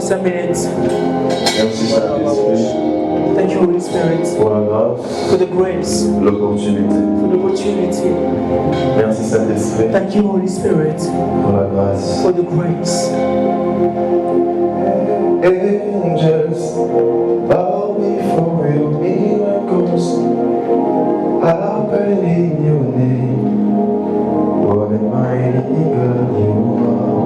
5 minutes. Merci Saint-Esprit Thank you, Holy Spirit, pour la grâce, for the grace, l'opportunité. for the opportunity. Merci Saint-Esprit Thank you, Holy Spirit, pour la grâce. for the grace. Angels bow before your miracles. I believe in your name. What a mighty God you are.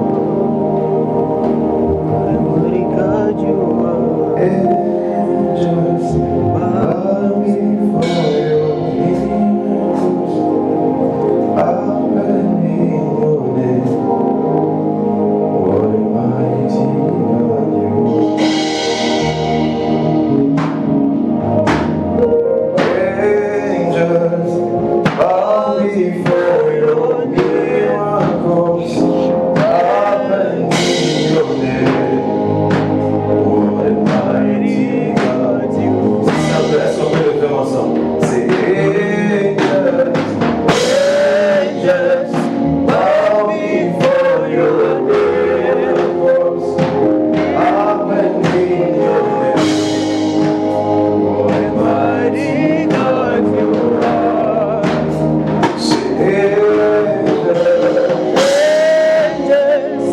Mighty God, you are. Angels bow before your miracles. I believe in your name. What a mighty God you are. Angels bow before your miracles. I believe in your name. What a mighty God you are. C'est simple, est-ce qu'on peut le faire ensemble? C'est angels, angels, bow before your miracles. I believe in your name. What a mighty God you are. Say angels, angels,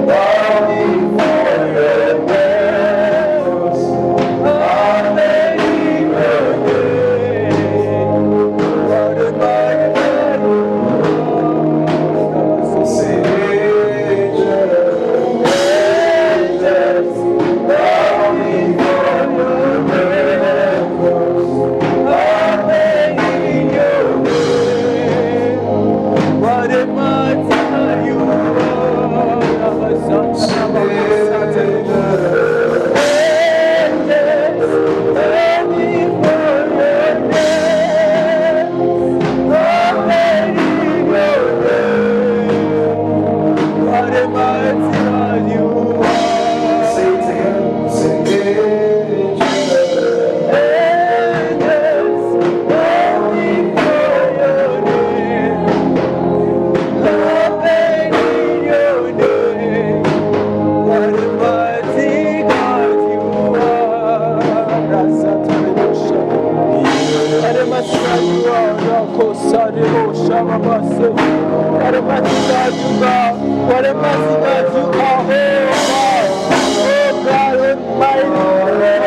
bow before your miracles. I believe in your name. What a mighty God you are. Say angels, angels, bow before your miracles. I believe in your name. What a mighty God you are. Say it together. Say angels, bow before your name. Loving in your name. What a mighty God you are. What a mighty God you are. What a mighty God you are. What a mighty God you are. Oh God Almighty.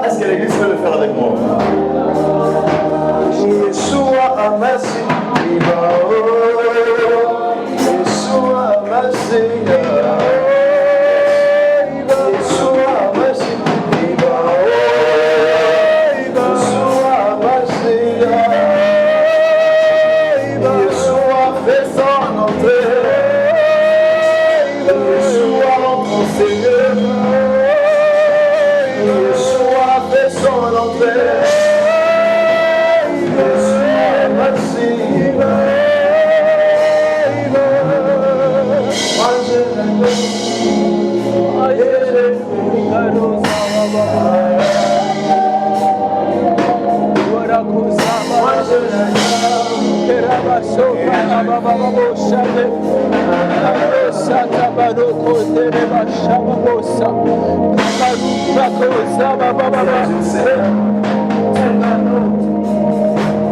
Est-ce que l'église peut le faire avec moi? Yeshua Amasi, Yeshua Amasi, Yeshua Amasi, Yeshua Amasi, Yeshua fait son entrée, Yeshua entre en Seigneur, Yeshua fait son entrée.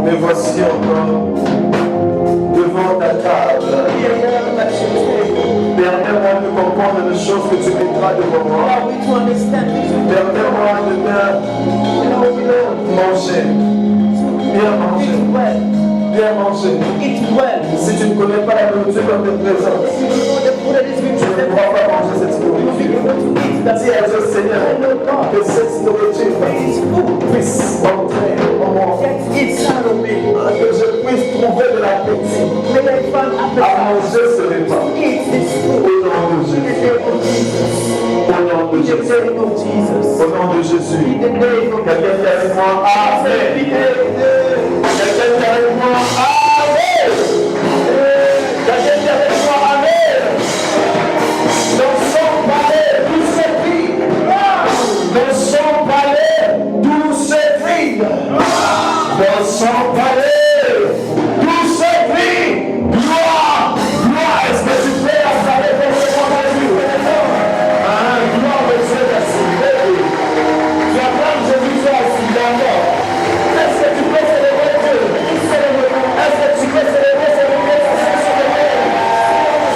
Mais voici encore devant ta table. Permets-moi de comprendre les choses que tu mettras devant moi. Permets-moi de bien manger. Bien manger. Bien manger. Si tu ne connais pas la nourriture comme te présente, tu ne pourras pas manger cette nourriture. Dis à Dieu, Seigneur, que cette nourriture puisse entrer en moi. Que je puisse trouver de l'appétit à manger ce repas. Au nom de Jésus. Au nom de Jésus. Au nom de Jésus. Quelqu'un qui est avec moi, Amen. Quelqu'un qui est avec moi, Amen. Quelqu'un qui est avec moi, Amen. Dans son palais, tout se vide. Dans son palais, tout se vide. Dans son palais, tout se vide. Gloire, gloire. Est-ce que tu peux installer ton répondre à Dieu? Gloire de Dieu, merci. Tu acclames Jésus, tu es assis d'accord. Est-ce que tu peux célébrer Dieu? Est-ce que tu peux célébrer ce Dieu assis sur le trône?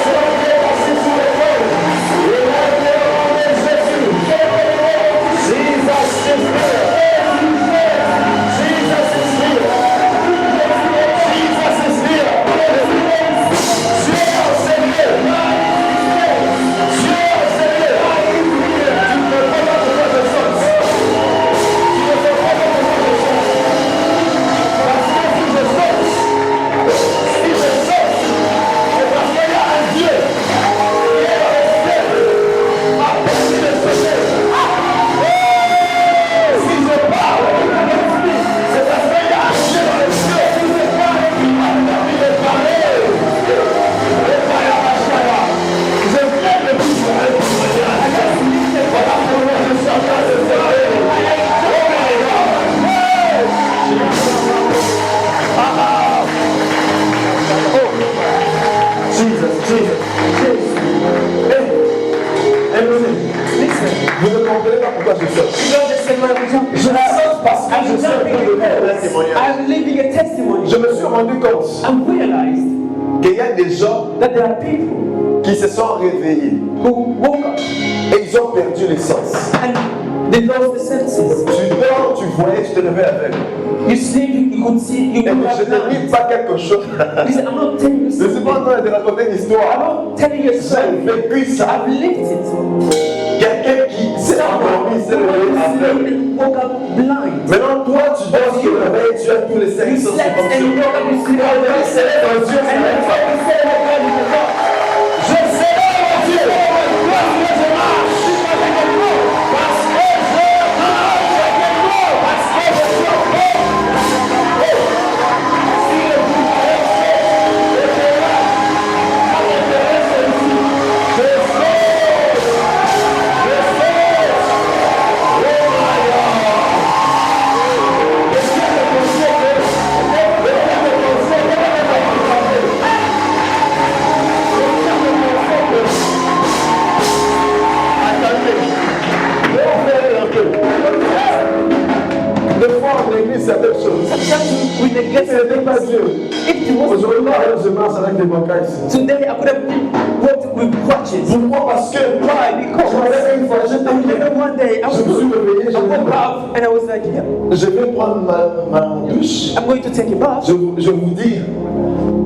Sur Dieu assis sur le trône. Et là, Dieu, au nom de Jésus. Jesus is here. Jesus is here. Jesus is here. Dieu au Seigneur. Dieu au Seigneur. Tu ne peux pas te faire de sens. Tu ne peux pas te faire de sens. Parce que si je saute, c'est parce qu'il y a un Dieu qui est dans le ciel, a permis de sauter. Si je parle, c'est parce qu'il y a un Dieu dans le ciel qui me parle et qui m'a permis de parler. Je viens de vous faire un témoignage. Voilà pourquoi je suis en train de faire. Vous ne comprenez pas pourquoi je saute. Je saute parce que je suis en train de faire un témoignage. I'm living a testimony. Je me suis rendu compte I realized qu'il y a des gens that there are people qui se sont réveillés who woke up et ils ont perdu les sens. and they lost the senses. Tu dors, tu voyais, tu te réveilles avec. You sleep, you could see, you Et would je have ne dis blind. pas quelque chose. He said, I'm not telling you Je ne suis pas en something. train de raconter une I'm histoire. not telling you a story. J'ai vécu ça. I've lived it. Quelqu'un qui s'est endormi, s'est réveillé aveugle. And woke up blind. Maintenant, toi, tu dors, tu te réveilles, tu as tous les You cinq sens slept and you fonctionnent. woke up and sleep all Je day. célèbre un Dieu, And then you célèbre God in the dark. je célèbre un Dieu. Parce que je marche avec un mot. Parce que je marche avec un mot. Parce que je suis en forme. Si le pouvoir était là, ça m'intéresse aussi. Je sais. des bancages ici. Today I could have walked with crutches. Pourquoi? Parce que Why? Because je me lève une fois, je I remember t'ai one day I je me suis réveillé, je I me woke dis, up and I was like, yeah, je vais prendre ma douche. I'm going to take a bath. Je vous dis,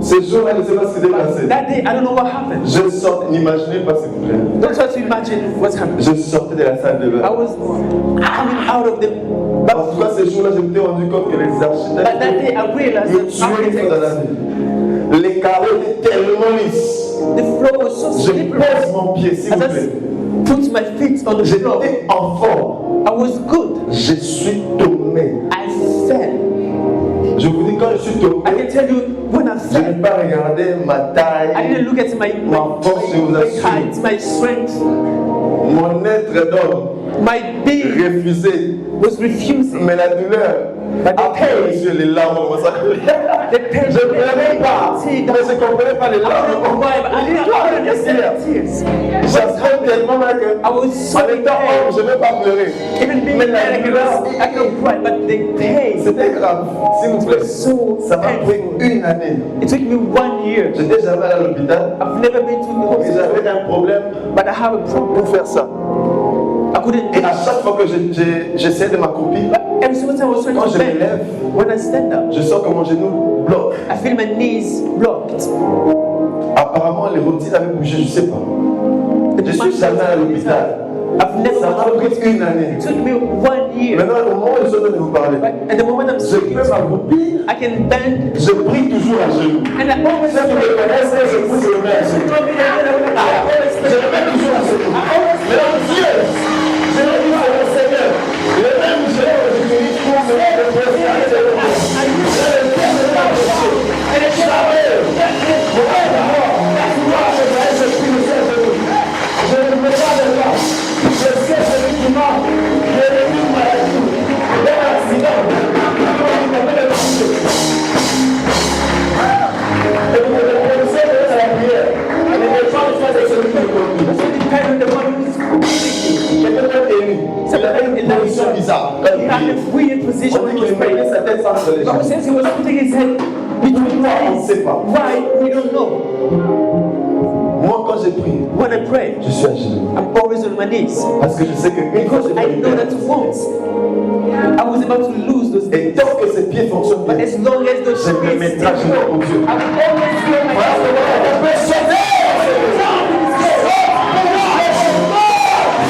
ce jour-là, je ne sais pas ce qui s'est passé. That day, I don't know what happened. Je sortais, n'imaginez pas s'il vous plaît. Don't try to imagine what's happening. Je sortais de la salle de I bain. was coming out of the En bath. tout cas, ce jour-là, je me suis rendu compte que les But that architectes day, I realized me that tuaient une fois dans la architects, vie. Les carreaux étaient tellement lisses. the floor was so Je slippery. pose mon pied, s'il vous As plaît. I put my feet on the floor, J'étais en forme. I was good. Je suis tombé. I fell. Je vous dis, quand je suis I tombé, can tell you when I je n'ai fell. pas regardé ma I taille, didn't look at my height, my strength. mon être d'homme My being refusé. was refusing. Mais la douleur, après, monsieur, les larmes commencent à couler. The pain, Je ne pleurais pas, mais je ne comprenais pas les I larmes. don't know why, but I didn't understand the tears. J'avais tellement mal que, I was so en étant homme, je pain. ne vais pas pleurer. Even being Mais mad, la douleur, I can cry, but the pain c'était grave, s'il vous plaît. so Ça m'a pris painful. une année. It took me 1 year. J'étais jamais allé à l'hôpital, I've never been to the mais hospital, j'avais un problème but I have a problem. pour faire ça. I couldn't Et do à it. chaque fois que j'essayais de m'accroupir, Every single time I was trying quand to je me bend, lève, when I stand up, je sens que mon genou bloque. I feel my knees blocked. Apparemment, les routines avaient bougé, je ne sais pas. Je suis jamais allé à l'hôpital. I've never Ça m'a gone to the pris hospital. une année. It took me 1 year. Maintenant, au moment où je suis en train de vous parler, But at the moment I'm je speaking, peux m'accroupir, I can bend, je prie toujours à genoux. and I always Ceux qui me connaissent, je prie, je me mets à genoux. told me that I always Je me mets toujours à genoux. Mais mon Dieu, je le dis à mon Seigneur, le même Dieu que j'utilise pour me mettre le pied à genoux. Je le fais de la Dieu. Et je savais, mon Père d'abord, moi je vais, je prie le Seigneur à genoux. Je ne me mets pas de là. Je sais celui qui m'a, je l'ai vu maladie, d'un accident, il m'appelle le Dieu. Et vous me reconnaissez de la prière. Et ne pas le faire de celui qui me conduit. so depend on the one who is speaking. Quelqu'un est élu. Il avait une position bizarre. Quand He il had priait. a weird position On when dit he was qu'il mettait praying. sa tête entre les But jambes. since he was putting his head between On ne sait legs, pas. why? We don't know. Moi, quand j'ai prié, When I pray, je suis à genoux. I'm always on my knees. Parce que je sais qu'une fois Because j'ai I fait know that once I was about to lose those et things. tant que ses pieds fonctionnent But bien, as long as those je me spirits mettrai à still genoux go, au Dieu. I will always feel my Voilà comment on peut sauver.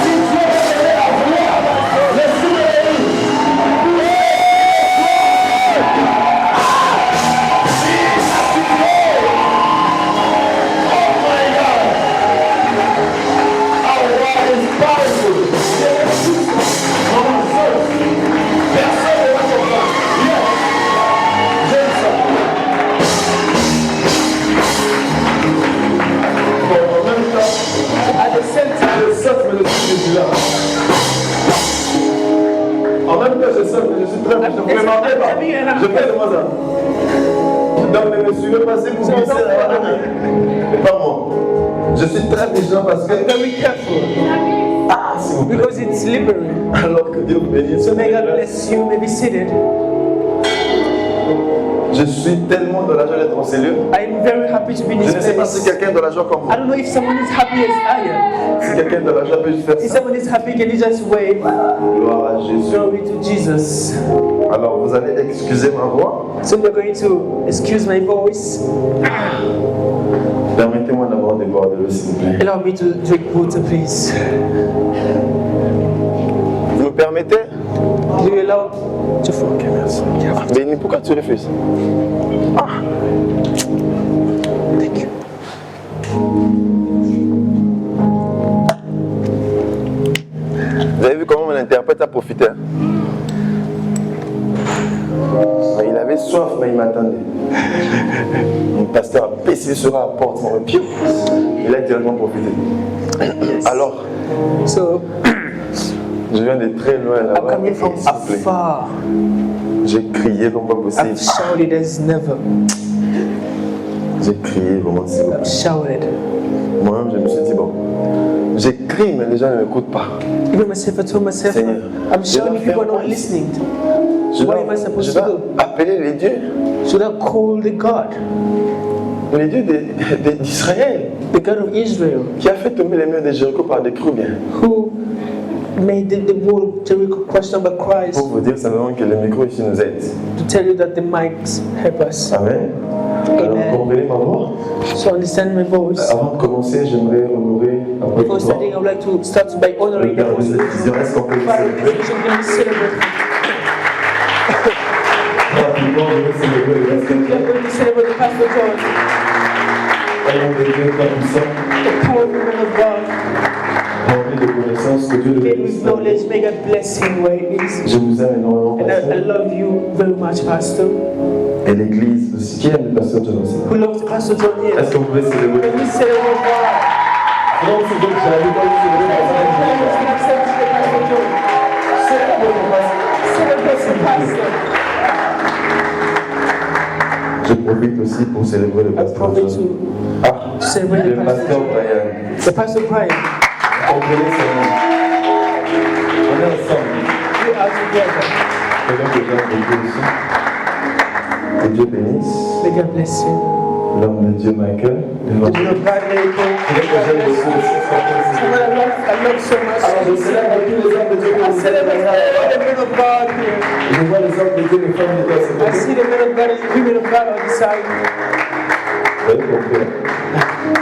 Si Dieu veut donner la gloire, le souverain. At the same time, Je saute, mais je suis vigilant. En même temps, je saute, mais je suis très vigilant. Vous ne me mentez pas. Je fais de moi ça. Donc, ne me suivez pas si vous glissez là-bas. Pas moi. Je suis très vigilant parce que. very careful Ah, s'il vous plaît. because it's slippery. Alors que Dieu vous bénisse. So may God bless you. May be seated. Je suis tellement dans la joie d'être en cellule. I'm very happy to be in Je this ne sais pas si place. quelqu'un est dans la joie comme I moi. don't know if someone is happy as I am. Si quelqu'un est dans la joie peut juste faire If ça. someone is happy, can you just wave? Gloire à Jésus. Glory to Jesus. Alors, vous allez excuser ma voix. So we're going to excuse my voice. Permettez-moi d'avoir des boire de l'eau, s'il vous plaît. Allow me to drink water, please. Vous me permettez? Do you allow to okay, merci. Mais pourquoi tu refuses? Ah. Thank you. Vous avez vu comment mon interprète a profité? Hein? Mais il avait soif, mais il m'attendait. Mon pasteur a baissé sur la porte, mon pied. Il a directement profité. Alors, So je viens de très loin I'm là-bas. coming from S'il vous plaît. afar. J'ai crié comme pas possible. I've shouted as never. J'ai crié vraiment, s'il vous plaît. I've shouted. Moi-même, je me suis dit, bon, j'écris, mais les gens ne m'écoutent pas. Even myself, I told myself, Seigneur, I'm je dois shouting, people are faire not quoi listening. Je What dois, am I je supposed to dois do? appeler les dieux. Should I call the God? le Dieu d'Israël, the God of Israel, qui a fait tomber les murs de Jéricho par des chrétiens. who made the wall of Jericho question by Christ, Pour vous dire simplement que le micro ici nous aide. to tell you that the mics help us. Amen. Alors, Amen. comprenez ma voix. So understand my voice. Avant de commencer, j'aimerais honorer après Before starting, I would like to start by le honoring the Père des étudiants. Est-ce qu'on peut le Father, célébrer? we should celebrate. Rapidement, je vais célébrer le We pasteur. are going to celebrate the Pastor John, Ayons des Dieu Père puissant, the powerful man of God, rempli de connaissances, que Dieu le filled bénisse. with knowledge. May God bless him where he is. Je vous aime énormément, And I pasteur. love you very much, Pastor. Et l'église aussi, qui aime le pasteur John aussi. Who loves Pastor John here? Est-ce que vous pouvez célébrer? Can we celebrate God? Non, c'est donc j'arrive pas à célébrer le pasteur. Célèbre le pasteur. Je profite aussi pour célébrer le I pasteur profit John. to celebrate Le the pasteur Pastor. Brian. The Pastor Brian, Comprenez son nom. On est ensemble. we are together. Et donc, les gens de Dieu ici. Que Dieu bénisse. May God bless you. L'homme de Dieu Michael. The man of God, Miracle. Et que j'aime beaucoup aussi. Someone I love so much. Alors, je célèbre tous les hommes de Dieu. I celebrate all the men of God here. Je vois les hommes de Dieu, les femmes de Dieu. C'est I bon. see the men of God and the women of God on the side. Vous avez compris.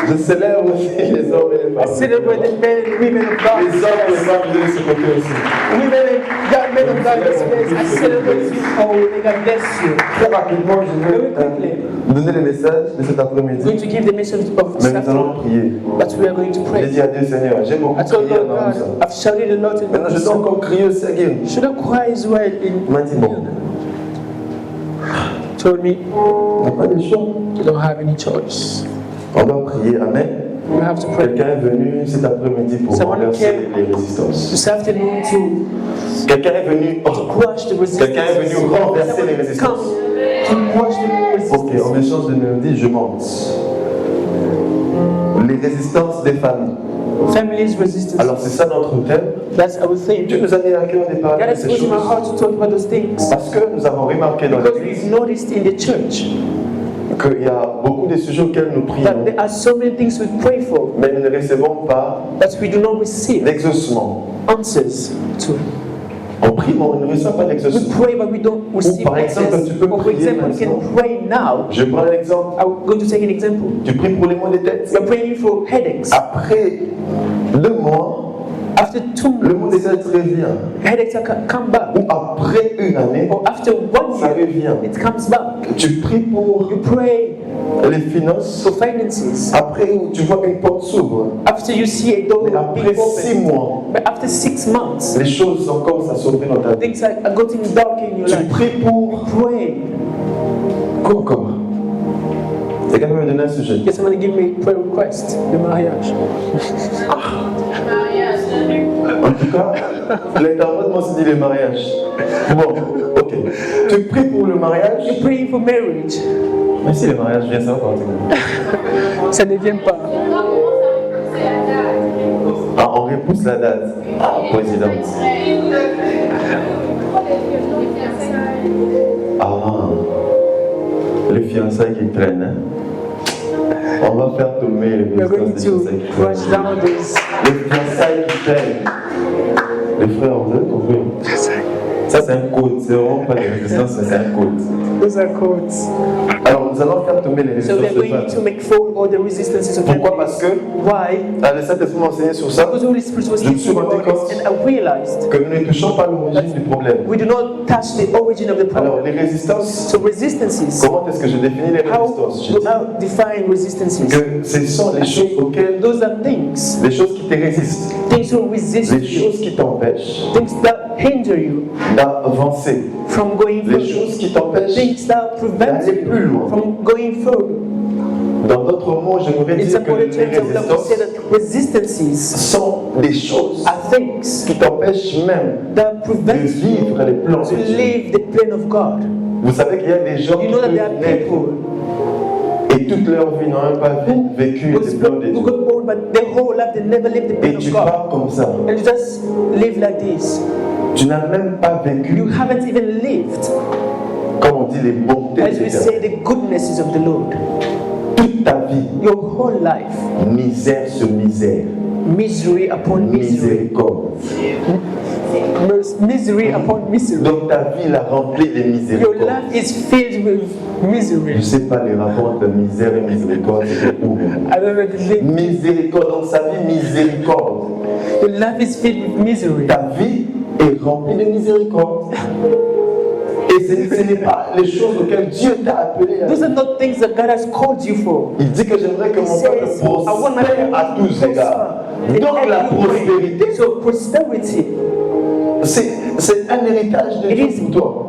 Je célèbre aussi les hommes et les I femmes. celebrate the men and women of God. Les hommes et les femmes de ce côté aussi. Women and young men of God in this place. I celebrate you all. May God bless you. Très rapidement, je vais donner les messages de cet I'm going après-midi. to give the message of Mais this nous allons afternoon, prier. but we are going to J'ai pray. dit à Dieu, Seigneur, j'ai beaucoup I told prié Lord en ça. God, I've shouted a lot in Maintenant, je dois encore crier aussi à Guillaume. Should I cry as well Il m'a dit, bon, told me on n'a pas de choix. you don't have any choice. On doit prier, amen. You have to pray. Quelqu'un est venu cet après-midi pour Someone renverser came. les résistances. This afternoon to Quelqu'un est venu, crush the resistance. quelqu'un est venu renverser les résistances. Come to crush the Ok, resistance. en échange de mélodie, je monte. Les résistances des familles. Family's resistance. Alors c'est ça notre thème. That's our thing. Dieu nous a mis à cœur de parler God de has ces put in my choses. heart to talk about those things. Parce que nous avons remarqué dans Because l'église we've noticed in the church qu'il y a beaucoup de sujets auxquels nous prions, that there are so many things we pray for, mais nous ne recevons pas but we do not receive d'exaucement. answers to. On prie, mais on ne reçoit pas We d'exaucement. pray, but we don't receive par exemple, answers. tu peux Or for prier example, you can maintenant. pray now. Je prends un exemple. I'm going to take an example. Tu pries pour les maux de tête. You're praying for headaches. Après 2 mois, After 2 le mot months, de tête revient. headaches come back. Ou après 1 année, Or after 1 ça year, revient. it comes back. Tu pries pour You pray les finances. for finances. Après, tu vois qu'une porte s'ouvre. After you see a door Mais après being 6 open. mois, But after 6 months, les choses commencent à s'ouvrir dans ta vie. things are getting dark in your Tu life. pries pour Pray. quoi encore? Quelqu'un peut me donner un sujet? Can someone give me a prayer request? The mariage. En tout cas, l'interprète m'a dit le mariage. Bon, ok. Tu pries pour le mariage? You're praying for marriage. Mais si le mariage vient, ça va continuer. Ça ne vient pas. Ah, on repousse la date. Ah, présidente. Ah, les fiançailles qui traînent. Hein? On va faire tomber les We are going résistances des to fiançailles qui crush traînent. down these. Les fiançailles qui traînent. Les frères, vous avez compris? Ça, c'est un code. C'est vraiment pas des résistances, mais c'est un code. Those are codes. Alors, nous allons faire tomber les So we résistances are de going to femmes. make fall all the resistances of Pourquoi? families. Parce que Why? le Saint-Esprit m'a enseigné sur ça, Because the Holy Spirit was Je me suis teaching rendu about compte this, and I realized que nous ne touchons pas l'origine du problème. we do not touch the origin of the Alors, problem. les résistances, So resistances. comment est-ce que je définis les How résistances? Je do dis I define resistances? que ce sont les choses auxquelles, Those are things, les choses qui te résistent, things who resist les you, choses qui t'empêchent things that hinder you d'avancer, from going les further, choses qui t'empêchent. things that prevent d'aller plus you loin. from going further. Dans d'autres mots, j'aimerais In dire some que other les terms, I would like to say résistances that resistances sont des choses are things qui t'empêchent même that de prevent you vivre les plans to de Dieu. live the plan of God. Vous savez qu'il y a des gens You qui know that peuvent there are naître people et toute leur vie n'ont même pas vécu les plans de who Dieu. got old, but their whole life they never lived the Et plan tu of God. pars comme ça. And you just live like this. Tu n'as même pas You vécu, haven't even lived, comme on dit, les bontés as de we Dieu. say, the goodnesses of the Lord. Toute toute ta vie, your whole life, misère sur misère, misery upon misery, miséricorde. misery upon misery. Donc ta vie la remplie de Your miséricorde. life is filled with Je ne misery. sais pas les rapports entre misère et miséricorde, c'est où. I don't know the link. Miséricorde, donc sa vie miséricorde. Your life is filled with misery. Ta vie est remplie de miséricorde. Et ce n'est pas les choses auxquelles Dieu t'a appelé. Those are not things that God has called you for. Il dit que j'aimerais que He mon peuple says, I want my prospère à people tous to égards. prosper. Donc la prospérité, So prosperity, c'est un héritage de It Dieu is- pour toi.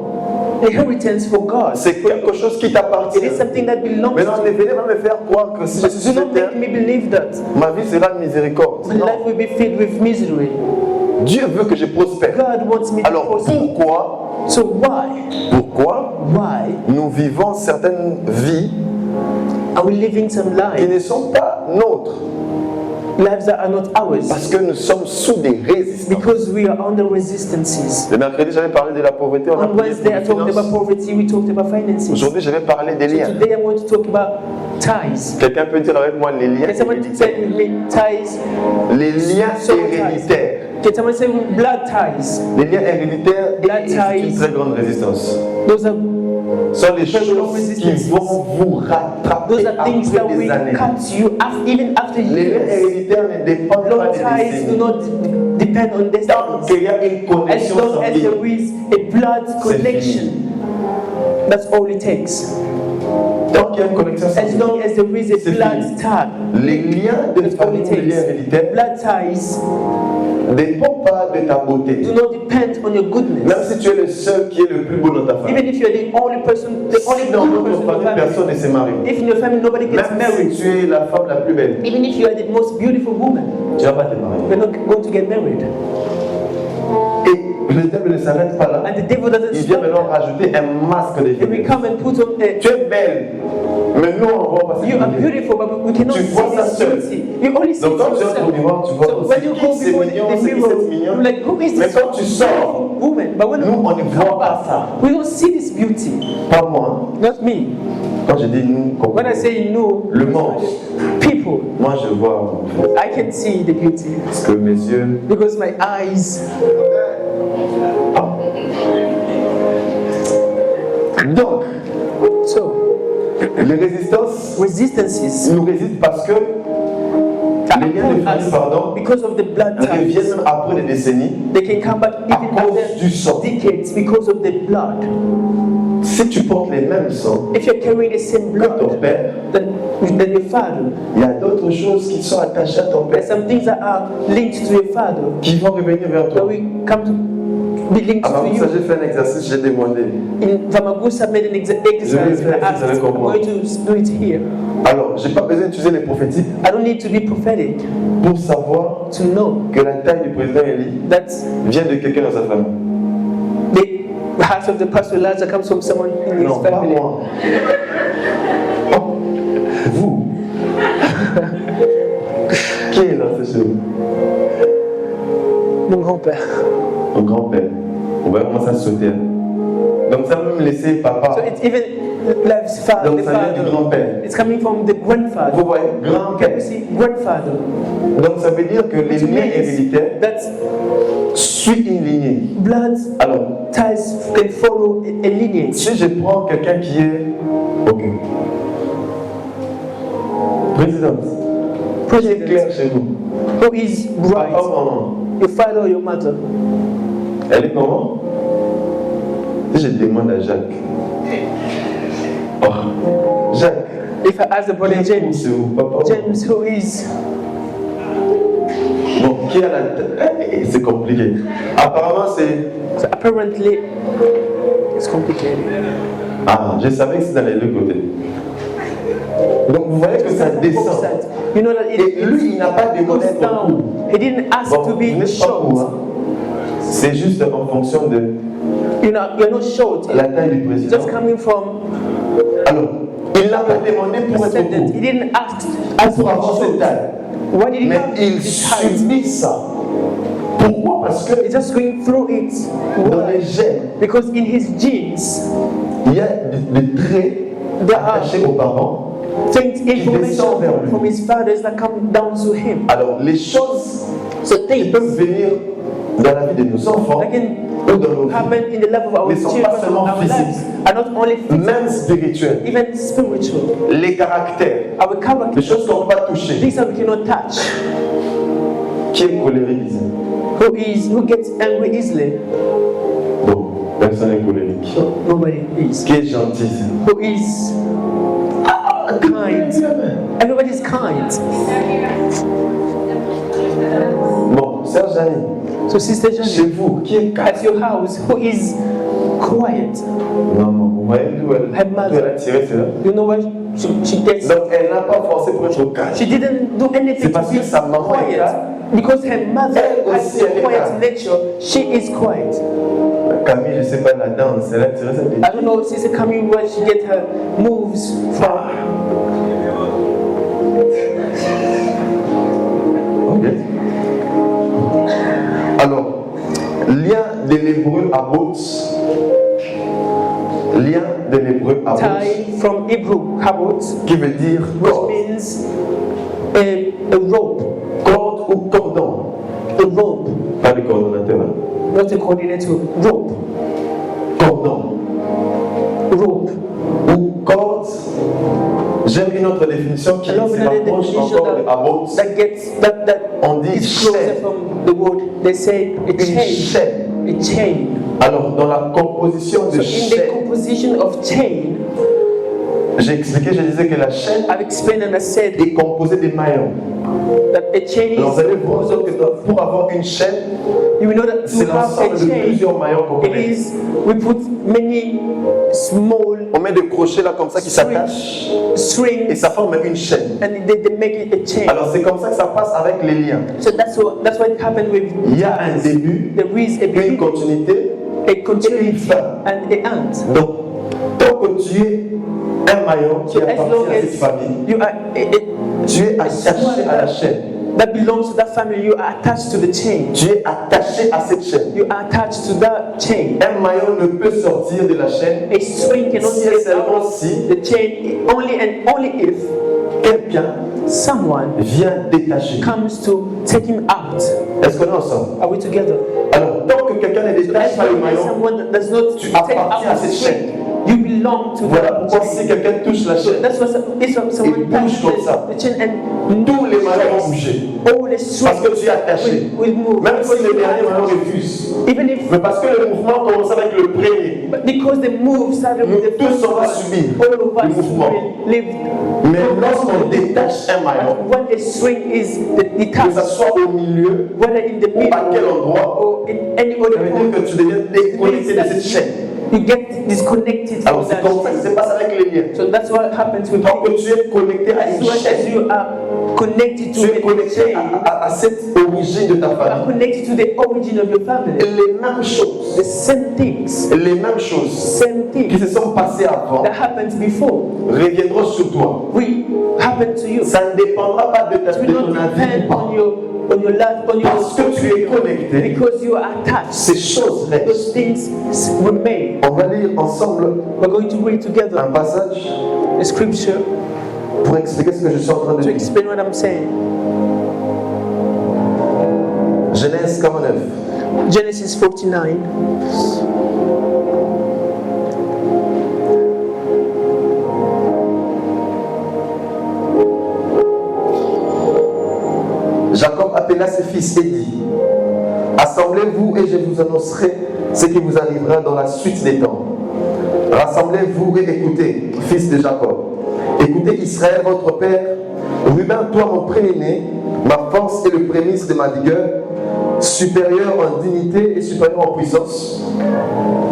inheritance for God. C'est quelque chose qui t'appartient. It is something that belongs Maintenant, to ne you. venez pas me faire croire que si je suis Do sur not cette terre, make me believe that ma vie sera de miséricorde. my Non. life will be filled with misery. Dieu veut que je prospère. God wants me to Alors prosper. pourquoi So why nous vivons certaines vies are we living some qui lives ne sont pas nôtres? that are not ours? Parce que nous sommes sous des résistances. Because we are under resistances. Le mercredi, j'avais parlé de la pauvreté. On a On parlé Wednesday, I des talked about finances. poverty, we talked about finances. Aujourd'hui, je vais parler des So liens. today I'm going to talk about ties. Quelqu'un peut dire avec moi les liens Can someone héréditaires. say with me ties? Les liens Soul ties. héréditaires. Can someone say with blood ties? Les liens héréditaires, Blood c'est une ties. très grande résistance. Those are Ce sont les Very long choses qui resistances. vont vous rattraper those are things that après will des années. cut you even after Les liens years. héréditaires ne dépendent pas Blood des ties do décennies. not depend on Tant destinies. qu'il y a une As connexion long as sanguine, there is a blood C'est connection, that's all it takes. tant qu'il y a une connexion As sanguine, long as there is a C'est blood fini. tag, les liens de that's all famille, it les liens takes. héréditaires Blood ties ne dépendent pas de ta beauté. do not depend on your Même goodness. si tu es le seul qui est le plus beau dans ta famille. Even if you're the only person, the only Si dans good notre person in famille, your personne family, ne s'est marié. if in your family nobody gets Même married, si tu es la femme la plus belle, even if you are the most beautiful woman, tu ne vas pas te marier. you're not going to get married. Et le diable ne s'arrête pas là. And the devil doesn't Il vient stop maintenant there. rajouter un masque de He will faiblesse. come and put on a Tu es belle, mais nous on voit pas You are cette beautiful, but we cannot Tu see vois ça this seul. beauty. You only see Donc quand tu yourself. entres au miroir, tu vois So when you go c'est before mignon, the c'est qui mirror, c'est mignon. you're like, who is Mais this quand tu sors, woman? But when nous on ne we voit come pas back, ça. we don't see this beauty. Pas moi. Not me. Quand je dis nous, When I say no, le monde, people, moi je vois I can see the beauty parce que mes yeux. because my eyes. Donc, So les résistances resistances nous résistent parce que are les liens de upon famille, us pardon, because of the blood ties. reviennent après des décennies. They can come back À even cause after du sang. decades because of the blood. Si tu portes les mêmes sangs If you're carrying the same que ton blood père, than your father, il y a d'autres choses qui sont attachées à ton there's père some things that are linked to your father qui vont revenir vers that toi. will come to be linked Avant to ça, you. j'ai fait un exercice, j'ai demandé. In Vamagusa made an exercise Je vais and I faire asked, ça avec I'm moi. going to do it here. Alors, j'ai pas besoin d'utiliser les prophétiques I don't need to be prophetic pour savoir to know que la taille du président Eli that vient de quelqu'un dans sa famille. the house of the pastor Elijah comes from someone in his Non, pas family. moi. Oh, vous. Qui est là, c'est chez vous? Mon grand-père. Mon grand-père. On va commencer à sauter. Donc ça va me laisser papa. So it's even Life's father, Donc the ça vient du father. grand-père. It's coming from the grandfather. Vous voyez, Can grand-père. you see? Grandfather. Donc ça veut dire que les Which liens means héréditaires that suivent une lignée. blood Alors, ties can follow a lineage. si je prends quelqu'un qui est ok, présidente, qui est clair President, chez vous, who is papa bright, ou maman, your father or your mother. elle est comment? Si je demande à Jacques, oh, Jacques, If I ask the brother qui est James, c'est où, papa ou maman? James, who is Bon, qui a la tête? C'est compliqué. Apparemment, c'est. so apparently it's complicated. Ah, je savais que c'est dans les deux côtés. Donc vous voyez que ça descend. You know that Et lui, il n'a pas it demandé goes d'être court. down. He didn't ask Bon, to vous be n'êtes pas court, short. hein. C'est juste en fonction de You're not short. la taille du It's président. just coming from Alors, il n'a pas demandé pour être descendant. court, He didn't ask pour to avoir be cette short. taille. Why did he Mais have il this height? subit ça. Pourquoi? Parce que He's just going through it. dans Why? les gènes, Because in his genes, il y a des traits there are attachés aux parents things, descend information vers lui. from his fathers that come down to him. Alors, les choses So qui things peuvent venir dans la vie de nos enfants that can ou dans nos vies, happen in the life of our ne sont children, pas seulement our physiques, lives, are not only physical, même spirituels. even spiritual. Les caractères, Our les character, choses qu'on ne peut pas toucher. things that we cannot touch. Qui est colérique ici? Who gets angry easily? Bon, personne n'est colérique. Nobody is. Qui est gentil ici? Who is kind? Everybody is kind. Bon, Sœur Janie, So Sister chez Jenny, vous, qui est calme? at your house, who is quiet? Maman, vous voyez d'où elle a tiré cela? You know where she gets? Donc, elle n'a pas forcé pour être calme. She didn't do anything C'est to parce be que sa maman est quiet. calme. Because her mother Elle has aussi, a elle est quiet calme. nature, she is quiet. Camille, je ne sais pas, la danse, elle a tiré sa I don't know, Sister Camille, where she get her moves from. Ok. Alors, lien de l'hébreu à Botz. Lien de l'hébreu à Botz, Tie from Hebrew, habot, qui veut dire which corde. means a rope. Corde ou cordon. A rope, Pas le coordonnateur. Hein. not a coordinator. Rope, Cordon. rope. Ou corde. J'aime une autre définition qui I love se another rapproche definition encore de Abot. that gets that On dit is closer chaîne. from the word. They say a Une chain, chaîne. a chain. Alors, dans la composition So de in the chaîne, composition of chain, j'ai expliqué, je disais que la chaîne I've explained and I said est composée des maillons. that a chain Alors, vous allez is voir que pour avoir une chaîne, you know that c'est to have l'ensemble a de chain, plusieurs maillons qu'on it met. is we put many small On met des crochets là comme ça qui s'attachent et strings ça forme une chaîne. and they make it a chain. Alors c'est comme ça que ça passe avec les liens. So that's what happened with Il y a un début, there is a une beginning, continuité. a continuity fin. and a end. Donc, tant que tu es un maillon qui So as long appartient à cette as famille, you are tu es attaché à la chaîne. that belongs to that family, you are attached to the chain. Tu es attaché à cette chaîne. You are attached to that chain. Un maillon ne peut sortir de la chaîne A string cannot si et get seulement out si of the chain only and only if quelqu'un someone vient détacher. comes to take him out. Est-ce qu'on est ensemble? Are we together? Alors, tant que quelqu'un ne détache pas le As maillon, someone that does not tu take appartiens à out the cette string, you belong to voilà that pourquoi si chain. quelqu'un touche la chaîne, That's why if someone bouge touches comme ça. the chain and tous les maillons vont bouger. all the Parce que strings tu es attaché. will move. Même si Because le you dernier are maillon attached. refuse. Even if Mais parce que le mouvement commence avec le premier. but because the move started with the Nous tous, first on va one, subir all of le us mouvement. will live. Mais lorsqu'on détache un maillon, When a string is que ça detached, soit au milieu whether in the ou à quel middle endroit, or in any ça other veut dire point, que tu deviens it means déconnecté de that cette chaîne. you get disconnected Alors from c'est that comme ça que ça chain. se passe avec les liens. So that's what happens with Tant que people. tu es connecté à As une soon as chaîne, you are connected to tu es a connecté chain, à cette origine de ta you are famille. connected to the origin of your family. Les mêmes choses, The same things, les mêmes choses same qui things se sont passées avant that happened before reviendront sur toi. will happen to you. Ça ne dépendra pas de It ton will not avis ou depend pas. on your life, on Parce que tu es your connecté, because you are attached. ces choses restent. Those things remain. On va lire ensemble We're going to read together un passage the scripture pour expliquer ce que je suis en train de to dire. explain what I'm saying. Genèse 49. Genesis 49. Jacob appela ses fils et dit: Assemblez-vous et je vous annoncerai ce qui vous arrivera dans la suite des temps. Rassemblez-vous et écoutez, fils de Jacob. Écoutez Israël, votre père. Ruben, toi mon premier-né, ma force et le prémisse de ma vigueur, supérieur en dignité et supérieur en puissance.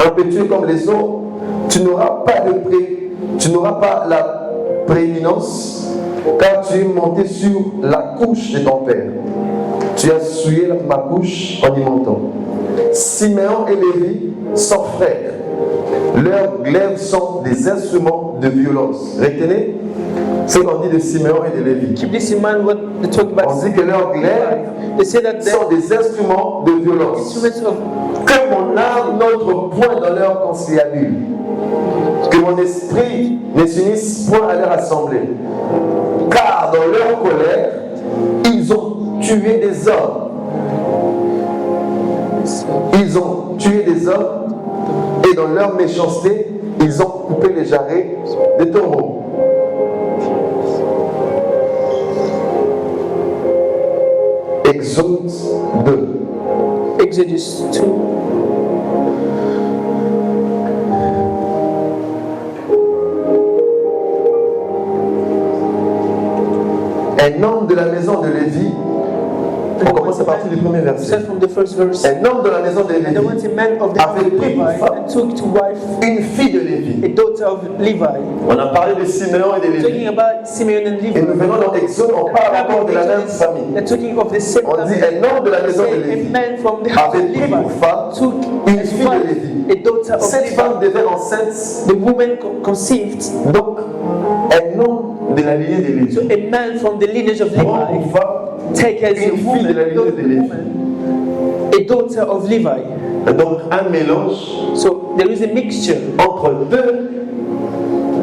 Impétueux comme les eaux, tu n'auras pas la prééminence, car tu es monté sur la couche de ton père. Tu as souillé ma couche en y montant. Siméon et Lévi sont frères. Leurs glaives sont des instruments de violence. Retenez ce qu'on dit de Siméon et de Lévi. Keep this in mind what they talk about. On dit que leurs glaives They say that they sont des instruments de violence. instruments of Que mon âme n'entre point dans leur conciliabule. Que mon esprit ne s'unisse point à leur assemblée. car dans leur colère, ils ont tué des hommes. Ils ont tué des hommes et dans leur méchanceté, ils ont coupé les jarrets des taureaux. Exode 2. Exodus 2. Un homme de la maison de Lévi, on commence à partir du premier verset. Start from the first verse. Un homme de la maison de And there was Lévi a man of the house avait of pris Levi une femme, and took to wife une fille de Lévi. a daughter of Levi. On a parlé de Siméon et de Talking Lévi. about Simeon and Levi. Et nous venons dans Exode, on parle encore de la même famille. They're talking of the same On dit family. un homme de la maison de A Lévi man from the house of avait pris pour femme Levi took une as fille de wife Lévi. a daughter of Cette Levi. femme devait enceinte, The woman conceived. donc un homme de la lignée de So Lévi. a man from the lineage of Prend pour Levi femme take as a une fille de la lignée de Lévi. a daughter of Levi. Donc un mélange So there is a mixture entre deux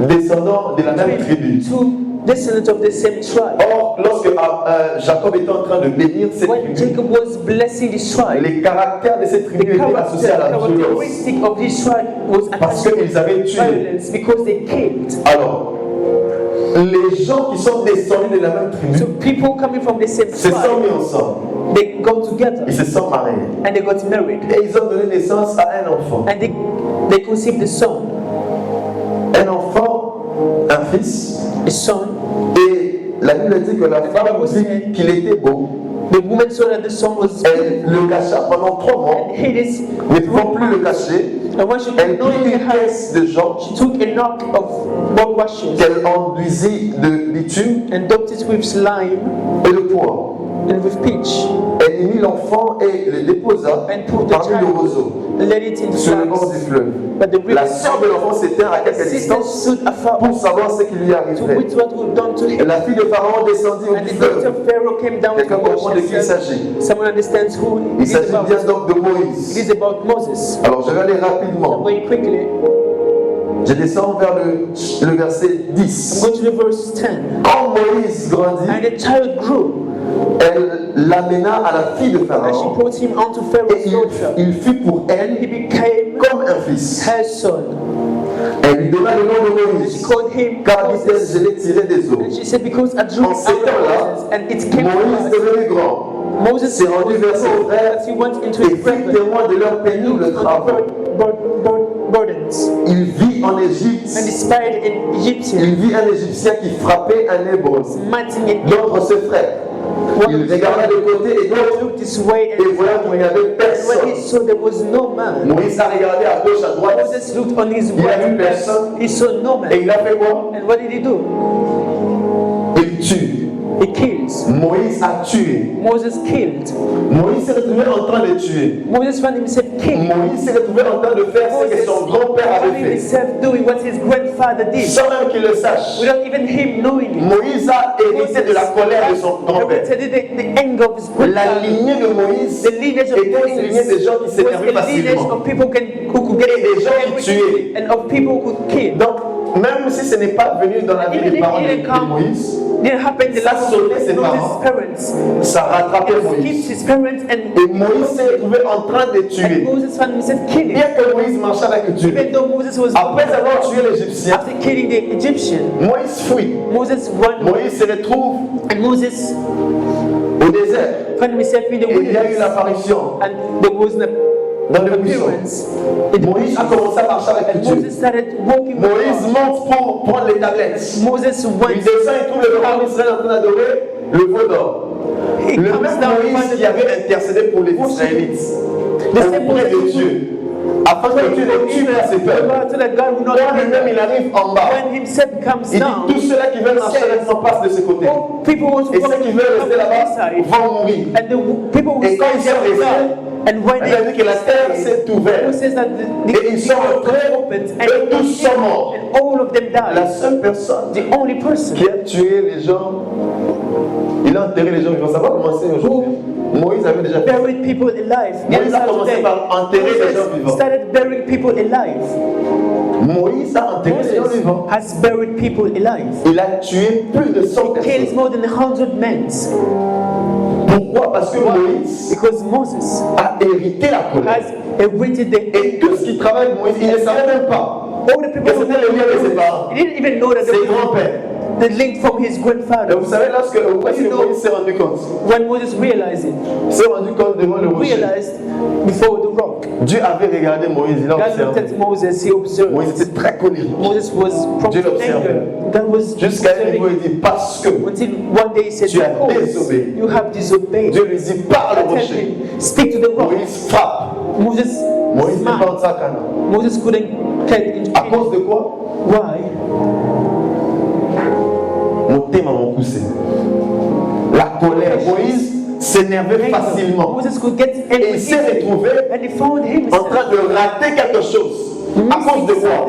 descendants de la même tribu. two descendants of the same tribe. Or, lorsque Jacob était en train de bénir cette When tribu, Jacob was blessing this tribe, les caractères de cette tribu the étaient associés à la violence. characteristic of this tribe was Parce attached qu'ils avaient to tué. violence because they killed. Alors, les gens qui sont descendus de la même So tribu people coming from the same se sont tribe, mis ensemble. they got together Ils se sont mariés. and they got married Et ils ont donné naissance à un enfant. and they conceived a son, Un enfant, un fils. a son. Et la Bible dit que la femme vit qu'il était beau. The woman saw that the son was Elle le cacha pendant 3 mois. and hid it. Ne pouvant plus le cacher, And when she elle could no prit longer une hide, caisse de jonc she took a knock of bone washes qu'elle enduisit de bitume and dumped it with slime et de poids. and with pitch Elle y mit l'enfant et le déposa and put the parmi le child roseau, and let it in the sur le bord du flags. fleuve. But the La river sœur de l'enfant s'éteint à the quelque sister distance stood afar pour savoir ce qui lui to arriverait. witness what would done to Et him. la fille de Pharaon descendit au And the daughter fleuve. of Pharaoh came down to Quelqu'un comprend de wash qui il herself. s'agit? Someone understands who Il it is s'agit bien about. donc de It Moïse. is about Moses. Alors je vais aller I'm rapidement. going quickly. Je descends vers le verset I'm 10. going to the verse 10. Quand Moïse grandit, And the child grew, elle l'amena à la fille de and she Pharaon brought him unto et Pharaoh's daughter, il fut pour and elle he became comme un fils. her son. Elle lui donna le nom de And she Moïse, called him car dit-elle, Moses. je l'ai tiré des eaux. And she said, because I drew En it ces out of temps-là, Moses, and it came Moïse to devenu grand pass. Moses s'est rendu vers ses told frères that he went into et his fut brethren, témoin de leurs pénibles travaux. burdens, Il vit en Égypte, and he spied an Egyptian, il vit un Égyptien qui frappait un Hébreu, smiting an d'entre ses frères. Il regarda de côté et He d'autre, looked this way et and voilà qu'il n'y avait when he personne. saw there was no man, Moïse a regardé à gauche, à droite, Moses looked on his il a vu right, personne, he saw no et man. il a fait quoi? And what did he do? Il tue. He kills. Moïse a tué. Moses killed. Moïse s'est retrouvé en train de tuer. Moses found himself king. Moïse s'est retrouvé en train de faire ce que son grand-père found avait fait, himself doing what his grandfather did, sans même qu'il le sache. without even him knowing it. Moïse a hérité de la colère de son grand-père. Inherited the anger of his La grandfather. lignée de Moïse The lineage of était une lignée de Moses gens qui was s'énervaient a lineage facilement. of people who could get Et des gens qui angry tuaient. and of people who could kill. Donc, même si ce n'est pas venu dans la vie Even des if parents it didn't de come, Moïse, didn't happen the Ça last sautait ses of parents. his parents. ça rattrapait It keeps Moïse. his parents Et Moïse s'est retrouvé en train de and tuer. Moses found himself killing. Bien que Moïse marchait avec Dieu, Even though Moses was après avoir tué l'Égyptien, after killing the Egyptian, Moïse fuit. Moses ran Moïse se retrouve and Moses au désert. found himself in the Et il y a eu wilderness l'apparition and there was an dans le buisson. appearance in the Moïse a bush. commencé à marcher avec And Dieu. Moses started walking with Moïse God. monte pour prendre les tablettes. Moses Il went, descend et trouve le roi d'Israël en train d'adorer le veau d'or. he Le comes même down Moïse finds qui avait intercédé pour les Israélites auprès de Dieu, afin que Dieu ne tue pas ses peuples. so that God will not Quand lui-même il arrive en bas, when himself comes il dit down, tous ceux-là qui veulent marcher avec moi passent de ce côté. all people want to Et walk ceux qui veulent rester là-bas vont mourir. and the people who Et quand ils stay sont there will restés, die. And when il a dit que la terre s'est Bible ouverte. says that Et ils sont entrés opened et tous sont morts. and all of them La died. seule personne The only person qui a tué les gens, il a enterré les gens, ils vont savoir comment c'est aujourd'hui. Moïse avait déjà fait ça. buried people alive. Moïse a commencé par enterrer les gens Moses vivants. started burying people alive. Moïse a enterré les gens Moses vivants. has buried people alive. Il a tué plus de 100 Kills personnes. more than 100 men. Pourquoi? Parce que Moïse Because Moses a hérité la colère. has inherited the Et tout ce qui travaille avec Moïse, il ne savait même pas all the people que c'était le lien de ses parents, he didn't even know that ses there was grands-pères. the link from his Et grandfather. vous savez, lorsque Moïse s'est rendu compte, When Moses realized it, il s'est rendu compte devant le rocher. realized before the rock. Dieu avait regardé Moïse, il a God looked observé. at Moses, he observed. Moïse était très colérique. Moses was Dieu from l'observait. anger. God was Jusqu'à un niveau, observing il dit, parce que until one day he said, Tu as "Because désobéi." you have disobeyed." Dieu lui dit, parle au God rocher. said to him, speak to the rock. Moïse frappe. Moses Moïse n'est pas smiled. en sac à main. Moses couldn't get into À cause de quoi? Why? Mon thème m'a poussé. La colère. Moïse s'énervait facilement. Moses could get Et angry il s'est easily. retrouvé And he found en himself train de rater quelque chose. À cause de quoi?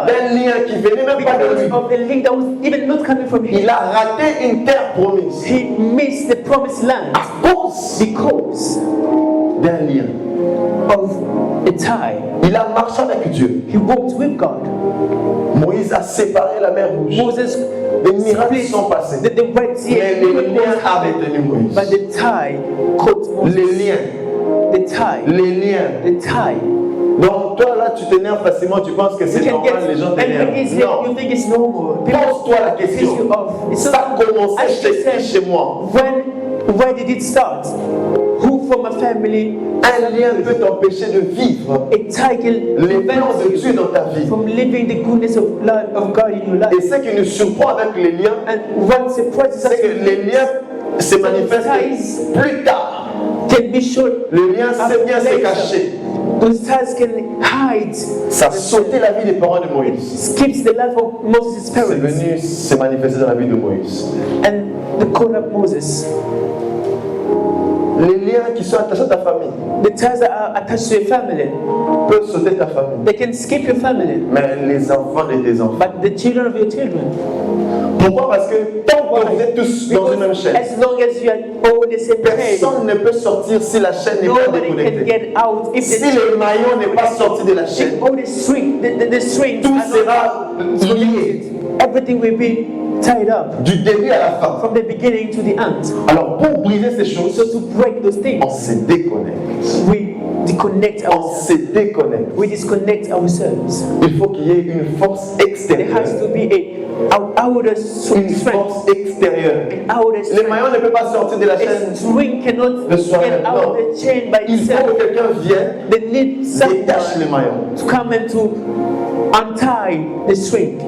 D'un lien qui venait même pas de because lui. of a link that was even not coming from him. Il a raté une terre promise. He missed the promised land À cause because d'un lien. of a tie. Il a marché avec Dieu. He walked with God. Moïse a séparé la mer rouge. Moses Des miracles split sont passés. the Red Sea, Mais les liens avaient tenu Moïse. but the tie caught Moses. Les liens. The tie. Les liens. The tie. Donc toi là, tu t'énerves facilement, tu penses que You c'est can normal, get les gens angry easily. t'énervent. You Non. think it's normal. People Pose-toi la piss question. you off. It's Ça not- commençait As she said, chez moi. where did it start? Who from a family? Un lien peut t'empêcher de vivre A tie can les plans de prevent Dieu you dans ta vie. from living the goodness of God in your life. Et ce qui nous surprend avec les liens, And what surprises us c'est que les liens se manifestent plus tard. can be shown. Le lien sait bien se cacher. Those ties can hide. Ça a sauté la vie des parents de Moïse. Skips the life of Moses' C'est parents venu se manifester dans la vie de Moïse. and the call of Moses. Les liens qui sont attachés à ta famille The ties that are attached to your family, peuvent sauter ta famille. they can skip your family, Mais les enfants de tes enfants. but the children of your children. Pourquoi? Parce que tant que vous êtes tous dans une même chaîne, As long as you are all the same chain, personne ne peut sortir si la chaîne n'est pas nobody can déconnectée. get out if Si the le maillon n'est pas sorti de la chaîne, if all the string, the strings tout are sera not lié everything will be tied up du début à la fin. from the beginning to the end. Alors pour briser ces So choses, to break those things, on se déconnecte. we disconnect On ourselves. se déconnecte. We disconnect ourselves. Il faut qu'il y ait une force There extérieure. has to be a outer Une strength. force extérieure. An outer Les strength. maillons ne peuvent pas sortir de la A chaîne. string cannot de soi-même, get out non. of the chain by Il faut itself. que quelqu'un vienne, They need détache les someone maillons. to come and to untie the string.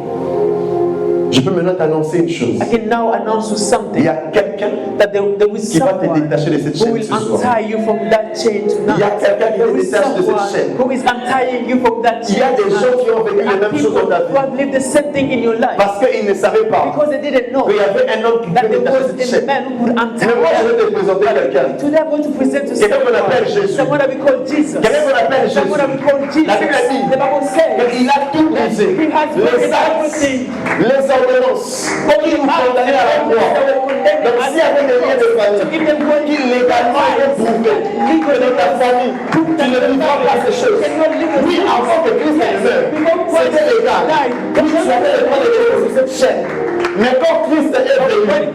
Je peux maintenant t'annoncer une chose. I can now announce you Il something y a quelqu'un that there is qui va te someone détacher de cette who chaîne will ce soir. untie you from that chain tonight. Il y a quelqu'un qui There te is détache de cette someone chaîne. who is untying you from that Il y a chain. des gens qui ont vécu les There are mêmes choses people dans ta who vie have lived the same thing in your life parce qu'ils ne savaient pas because they didn't know qu'il y avait un homme qui that pouvait there détacher was cette a chaîne. man who could untie Mais moi, je vais them. te présenter quelqu'un. Today I'm going to present to Quelqu'un qu'on appelle Jésus. someone that we call Jesus. Quelqu'un qu'on appelle Jésus. Someone that we call Jesus. La Bible a dit The Bible says qu'il a tout brisé. He has Les broken actes, everything. les ordonnances, qui nous condamnaient à la mort. Donc s'il y avait des liens de famille qui légalement étaient prouvés que dans ta famille, tu ne vivras pas ces choses. Oui, avant que Christ ne meure, c'était légal. Oui, tu avais le droit de déposer cette chaîne. Mais quand Christ est venu,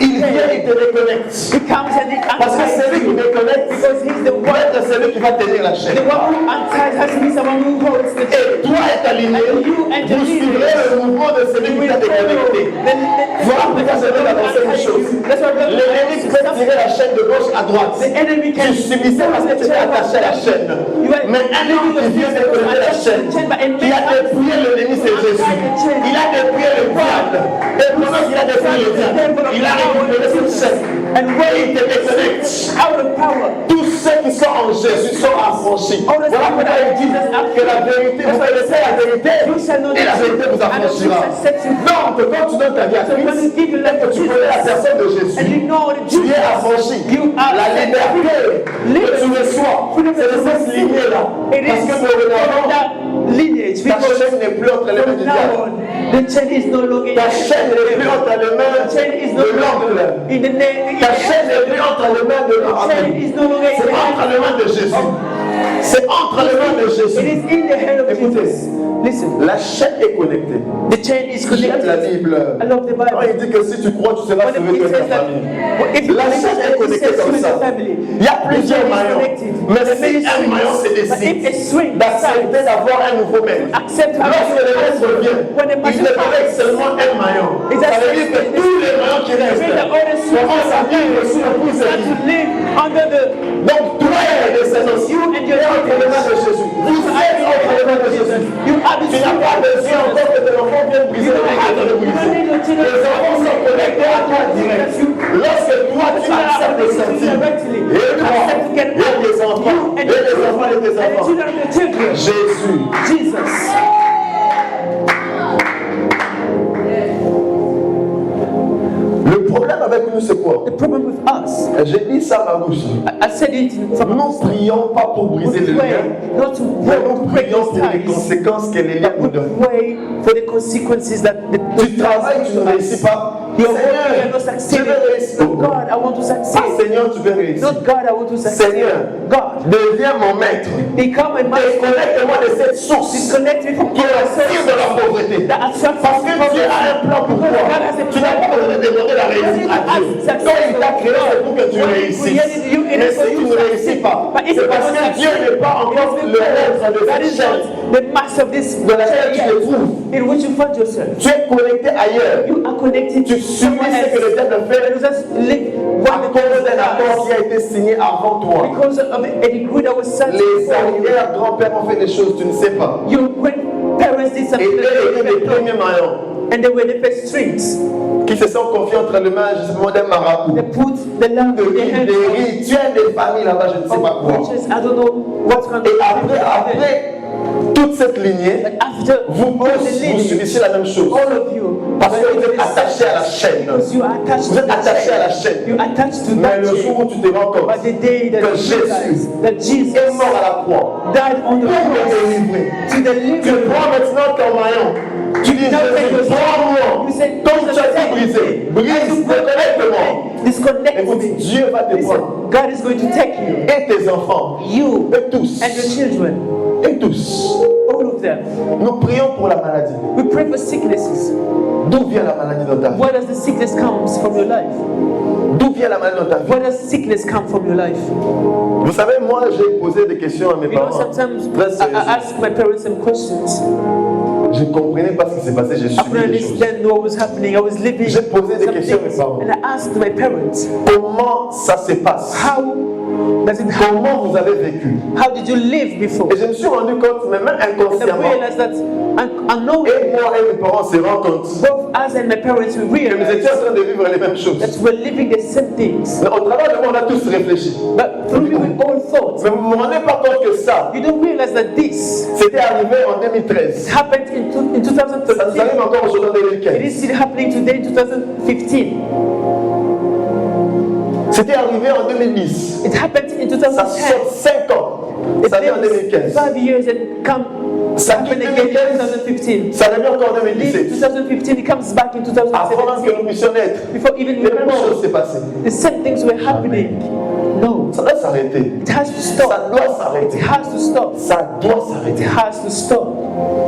il vient et te déconnecte. He comes and he Parce que unties celui qui you. déconnecte, Because he's the doit one. être celui qui va tenir la The chaîne. one who unties has to be someone who holds the chain. Et toi est aligné, vous suivrez le mouvement de celui qui t'a déconnecté. Voilà pourquoi je vais t'annoncer une chose. L'ennemi peut tirer la chaîne de gauche à droite. The enemy can Tu subissais parce que tu étais attaché à la chaîne. Mais un homme qui vient déconnecter la chaîne, qui a dépouillé l'ennemi, c'est Jésus. Il a dépouillé le diable. Et pendant qu'il a dépouillé le diable, il a récupéré cette chaîne. Et il te déconnecte. out of power. Tous ceux qui sont en Jésus sont affranchis. Voilà pourquoi il dit que la vérité, vous connaissez la vérité, et la vérité vous affranchira. Donc, quand tu donnes ta vie à Christ, et que tu connais la personne de Jésus, And you know that tu es Jesus, affranchi. you are La liberté que tu reçois, c'est de cette lignée-là. it Parce is que from dorénavant, that lineage. ta Because chaîne n'est plus entre les mains from du now diable. on, the chain is no longer in Ta the chaîne n'est plus entre les mains chain is no de l'oncle. longer in the name. Ta chaîne n'est plus entre entre les mains de chain is no longer in c'est the entre hand. les mains de Jésus. C'est entre les mains de It Jésus. is in the hand of Écoutez, Jesus. Listen, la chaîne est connectée. the chain is J'aime la connected. Bible. I love the Quand il Bible. dit que si tu crois, tu seras When sauvé it de ta says that, famille. if you La chaîne est connectée comme ça. Il y a plusieurs maillons. Mais si un maillon se décide d'accepter d'avoir un nouveau maître, lorsque le maître revient, il ne connecte seulement un maillon. Ça veut dire que tous les maillons qui restent commencent à vivre sous le pouce de Dieu. Donc toi et les descendants, entre les mains de Jésus. Vous êtes entre les mains de Jésus. Tu n'as pas besoin encore que tes enfants viennent briser les mains de briser. Les enfants sont connectés à toi direct. Lorsque toi tu acceptes de sortir, et toi, et tes enfants, et les enfants de tes enfants, Jésus. Jesus. Le problème avec nous, c'est quoi? The problem with us, J'ai dit ça à ma bouche. I said it from Nous ne prions pas pour briser les liens, not to mais break, nous break prions these pour les ties. conséquences que les liens nous We donnent. pray for the consequences that the Tu travailles, tu ne réussis pas. You're working, Seigneur, you're not je succeeding. veux réussir. Not God, I want to Ah, succeed. Seigneur, tu veux réussir. Not God, I want to succeed. Seigneur, God, deviens mon maître. become a master. Déconnecte-moi de cette source Disconnect me from qui attire de la pauvreté. that attracts Parce que Dieu a un plan pour toi. Tu n'as pas besoin de demander la réussite à Dieu. Quand il t'a créé, c'est pour que tu réussisses. Mais si tu ne réussis pas, c'est parce que Dieu n'est pas encore le maître de that cette is chaîne not the master of this dans laquelle tu te trouves. in which you find yourself. Tu es connecté ailleurs. You are connected Tu to subis someone ce que le else. diable fait You just live à cause d'un accord qui a été signé avant toi. because of a degree that was set Les for you. arrière-grands-pères ont fait des choses, tu ne sais pas. Your grandparents did Et something eux étaient les premiers maillons and they were the first strings. qui se sont confiés entre les mains justement d'un marabout. They put the lamp De in their hands riz, tu as des familles là-bas, je ne sais pas of quoi. witches. I don't know what kind Et of après toute cette lignée, But after vous all the tous, vous lineage, subissez la même chose. all of you, Parce que vous êtes attachés à la chaîne. because you are attached Vous to êtes that attachés à la chain. chaîne. You are attached to Mais that le jour chain. où tu te rends compte But the day that que you Jésus realize that Jesus est mort à la croix died on the pour me cross délivrer, to deliver tu you. prends maintenant ton maillon. Tu dis, Jésus, prends-moi. You say, Comme tu as tout brisé, brise, déconnecte-moi. Disconnect Écoute, me. Dieu va te prendre. Listen, God is going to take you, Et tes enfants. you Et tous. and your children, Et tous. all of them. Nous prions pour la maladie. We pray for sicknesses. D'où vient la maladie dans ta vie? Where does the sickness come from your life? D'où vient la maladie dans ta vie? Where does sickness come from your life? Vous savez, moi, j'ai posé des questions à mes You know, parents. sometimes Très I sérieuses. ask my parents some questions. Je ne comprenais pas ce qui s'est passé, j'ai I subi couldn't des choses. understand what was happening. I was living J'ai posé des some questions à mes things, parents. and I asked my parents, Comment ça se passe? how does it happen? Comment vous avez vécu? How did you live before? Et je me suis rendu compte, mais même And I inconsciemment, realized that et unknowingly, moi et mes parents se rendent compte both us and my parents, we que nous realized étions en train de vivre les mêmes choses. that we're living the same things. Mais au travers de moi, on a tous réfléchi. But through me, we all thought. Mais vous ne vous rendez pas compte que ça, You don't realize that this c'était arrivé en 2013. happened in Ça nous 2013. arrive encore aujourd'hui en It 2015. is still happening today in 2015. C'était arrivé en 2010. It happened in Ça 2010. saute 5 ans. It Ça vient en lives 2015. 5 years and come Ça happen quitte again in 2015. 2015. Ça revient encore en Leave 2017. 2015, it comes back in Avant même que 2017. nous puissions naître, Before even les we were mêmes choses born, s'est passé. the same things were happening. No, Ça doit s'arrêter. it has to Ça stop. doit It s'arrêter. has to stop. Ça doit It s'arrêter. has to stop.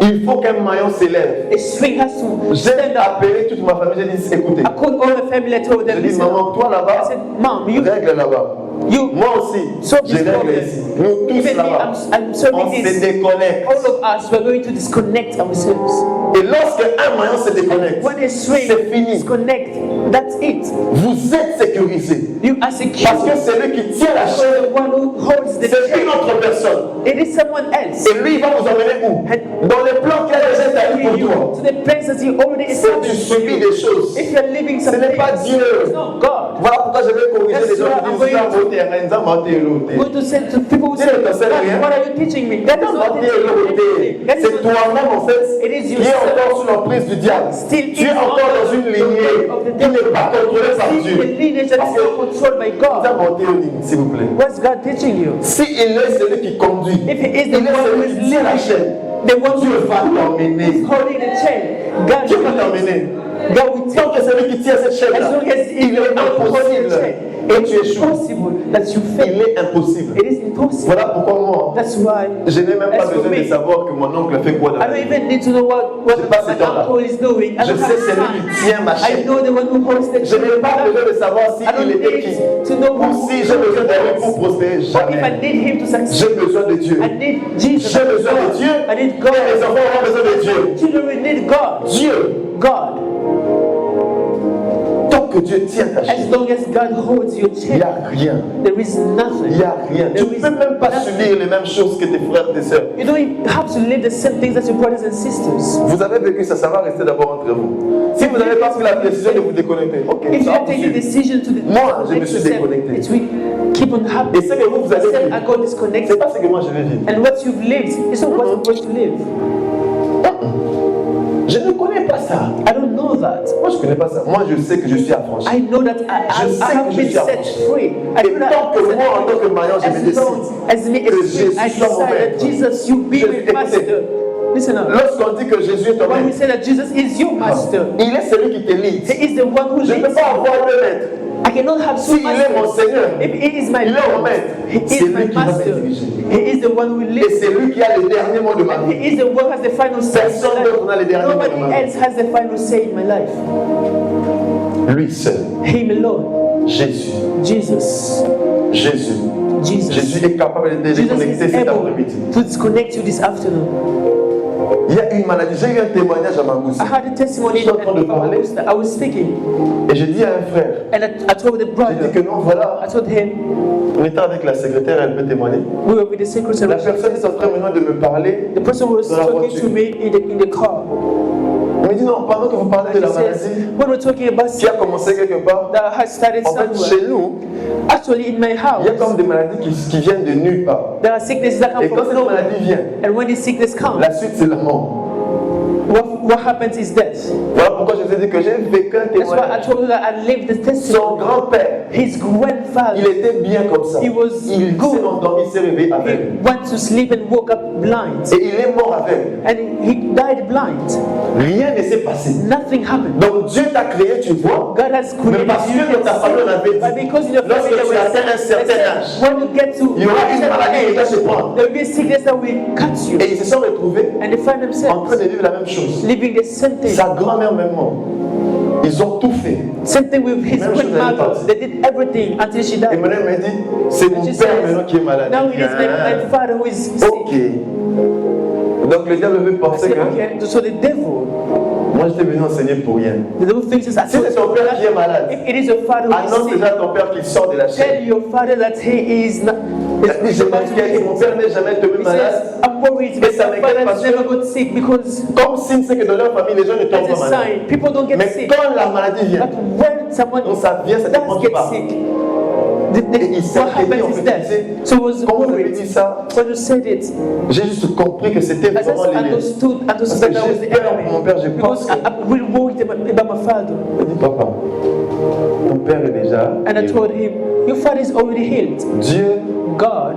Il faut qu'un maillon s'élève. A string has to J'ai stand up. appelé toute ma famille, j'ai dit écoutez, I called all the family, I told them, j'ai dit listen. maman, toi I là-bas, said, Mom, you, règle là-bas. Moi aussi, solve je this règle problem. ici. Nous tous Even me, là-bas, I'm on solving se this. déconnecte. All of us, we're going to disconnect ourselves. Et lorsque un maillon se déconnecte, When a string c'est fini. disconnect, that's it. Vous êtes sécurisé. You are Parce secure. que celui qui tient la So chaîne, the one who holds the c'est une chain, autre personne. it is someone else. Et lui, il va vous emmener où? Dans les plans qu'il a déjà établis pour You toi. to the place that you already Si tu established. subis des choses, If you're living ce some n'est pas things, Dieu. it's not God. Voilà pourquoi je vais corriger That's les gens why qui I'm disent going ça, to- voter, ça, mentir, l'autre. Going to say to people who Dis say, le cancer, rien. what are you teaching me? That is Non, not mentir, l'autre. teaching. That is C'est not toi-même en fait It is qui est yourself. encore sous l'emprise du diable. Still Tu es is encore under dans une the lignée weight of the qui n'est pas contrôlée par See Dieu. the lineage that is not controlled by Vous God. montez au ligne, s'il vous plaît. What's God teaching you? Si il est celui qui conduit, If he is il the est one who celui is qui tient la chaîne, the one Dieu who va t'emmener. is holding the chain, God Dieu va will t'emmener. God will Tant take que celui qui tient cette as chaîne-là, long as il est holding the impossible chain. et tu échoues. Possible that you Il fail. est impossible. It is impossible. Voilà pourquoi moi, That's why je n'ai même pas As for besoin de me, savoir que mon oncle fait quoi dans I la don't vie. even need to know what J'ai pas ce my temps-là. uncle is doing. I Je don't sais c'est have lui time. qui tient ma I chaîne. know the one who holds the Je n'ai pas besoin de savoir I don't s'il était qui. need to know Ou si j'ai besoin de lui pour prospérer. But if I Jamais. need him to succeed, J'ai besoin de Dieu. I need Jesus. J'ai besoin de Dieu. I need Et God. mes enfants ont besoin de Dieu. Children will need God. Dieu. God. Tant que Dieu tient ta As chaîne, long as God holds your il chain, n'y a rien. there is nothing. Il n'y a rien. Tu ne peux même pas subir les mêmes choses que tes frères et tes sœurs. You don't even have to live the same things as your brothers and sisters. Vous avez vécu ça, ça va rester d'abord entre vous. Si vous n'avez pas pris la décision de vous déconnecter, ok, If you ça va don't take the poursuivre. decision to Moi, je me suis yourself, déconnecté. it will keep on happening. Et ce que vous avez Yourself vécu, are God c'est disconnected. pas ce que moi je vais vivre. And what you've lived is not what you're supposed to live. Je ne connais pas ça. I don't know that. Moi, je ne connais pas ça. Moi, je sais que je suis affranchi. I know that Je sais I have que je been suis set affranchi. free. I Et know that tant que I'm set moi, en tant que free. mariage, je me As décide long as me que is free, I Jésus soit mon decide that maître. Jesus, you be Jésus, my écoutez. master. Listen up. Lorsqu'on dit que Jésus est ton When we maître, say that Jesus is your master, il est celui qui te lead. He is the one who Je ne leads peux pas you. avoir deux maîtres. I cannot have two Si il est mon masters. Seigneur, If He is my il est mon Lord, maître. He C'est is my lui qui va me master. diriger. He is the one who Et leads. c'est lui qui a le dernier mot de ma And vie. He is the one who has the final say. in my Personne d'autre n'a le life. dernier mot de Nobody ma vie. else has the final say in my life. Lui seul. Him alone. Jésus. Jesus. Jésus. Jesus. Jésus est capable de Jesus déconnecter is cet able après-midi. to disconnect you this afternoon. Il y a une maladie. J'ai eu un témoignage à Mangousi. I had a testimony Je suis en train de parler. that I was speaking, Et j'ai dit à un frère, and I told the j'ai dit brother, que non, voilà, I told him, on était avec la secrétaire, elle peut témoigner. we were with the secretary. La personne est en train maintenant de me parler. The person was Dans la talking voiture. to me in the car. On me dit non, pendant que vous parlez de He la says, maladie when we're talking about qui a commencé quelque part, that has started en fait, somewhere, chez nous, actually in my il y a house, comme des maladies qui viennent de nulle part. there are sicknesses that come Et quand from cette nowhere. maladie vient, And when this sickness comes, la suite c'est la mort. what happens is death. Voilà pourquoi je vous ai dit que j'ai vécu un That's why I témoignage. told you that I lived the Son testimony. grand-père, His il grandfather, était bien comme ça. He was Il good. s'est endormi, il s'est réveillé he avec. went to sleep and woke up blind. Et il est mort avec. And he died blind. Rien ne s'est passé. Nothing happened. Donc Dieu t'a créé, tu vois. God has Mais created parce you. que dans ta famille, on avait But dit, because in your lorsque family tu atteins un certain âge, when you get to il y aura une a certain maladie qui va se prendre. there will be a sickness that will cut you. Et ils se sont retrouvés And they find en themselves train de vivre la même chose. living the same thing. Sa grand-mère même mort. Ils ont tout fait. Same thing with his Même chose l'année grandmother. passée. They did everything until she Et died. maintenant, elle m'a dit, c'est mon And she père says, maintenant qui est malade. now it is my father who is sick. Ok. Donc le diable veut I penser said, que okay, so the devil, moi j'étais venu enseigner pour rien. the devil thinks it's Si c'est ton père qui est malade, if it is your father who annonce is sick, déjà à ton père qu'il sort de la tell chaîne. your father that he is not. Il a dit, j'ai m'inquiète, mon père n'est jamais tombé He malade. says, I'm worried Et because ça my m'inquiète father parce has never que- got sick because Comme signe, c'est que dans leur famille, les gens ne tombent that's pas a malades. sign. People don't get Mais sick. quand la maladie vient, But when someone donc ça vient, ça ne does dépend get pas. sick, Et il s'est what inquiété, en happens is fait, that. il disait, So he was quand vous avez worried. dit ça, When you said it, j'ai juste compris que c'était I just vraiment l'ennemi. understood Parce que that was the j'ai peur pour mon enemy. père, je pense Because que... I'm really worried about my father. Il dit, papa, ton père est déjà... And I told him, your father is already healed. Dieu God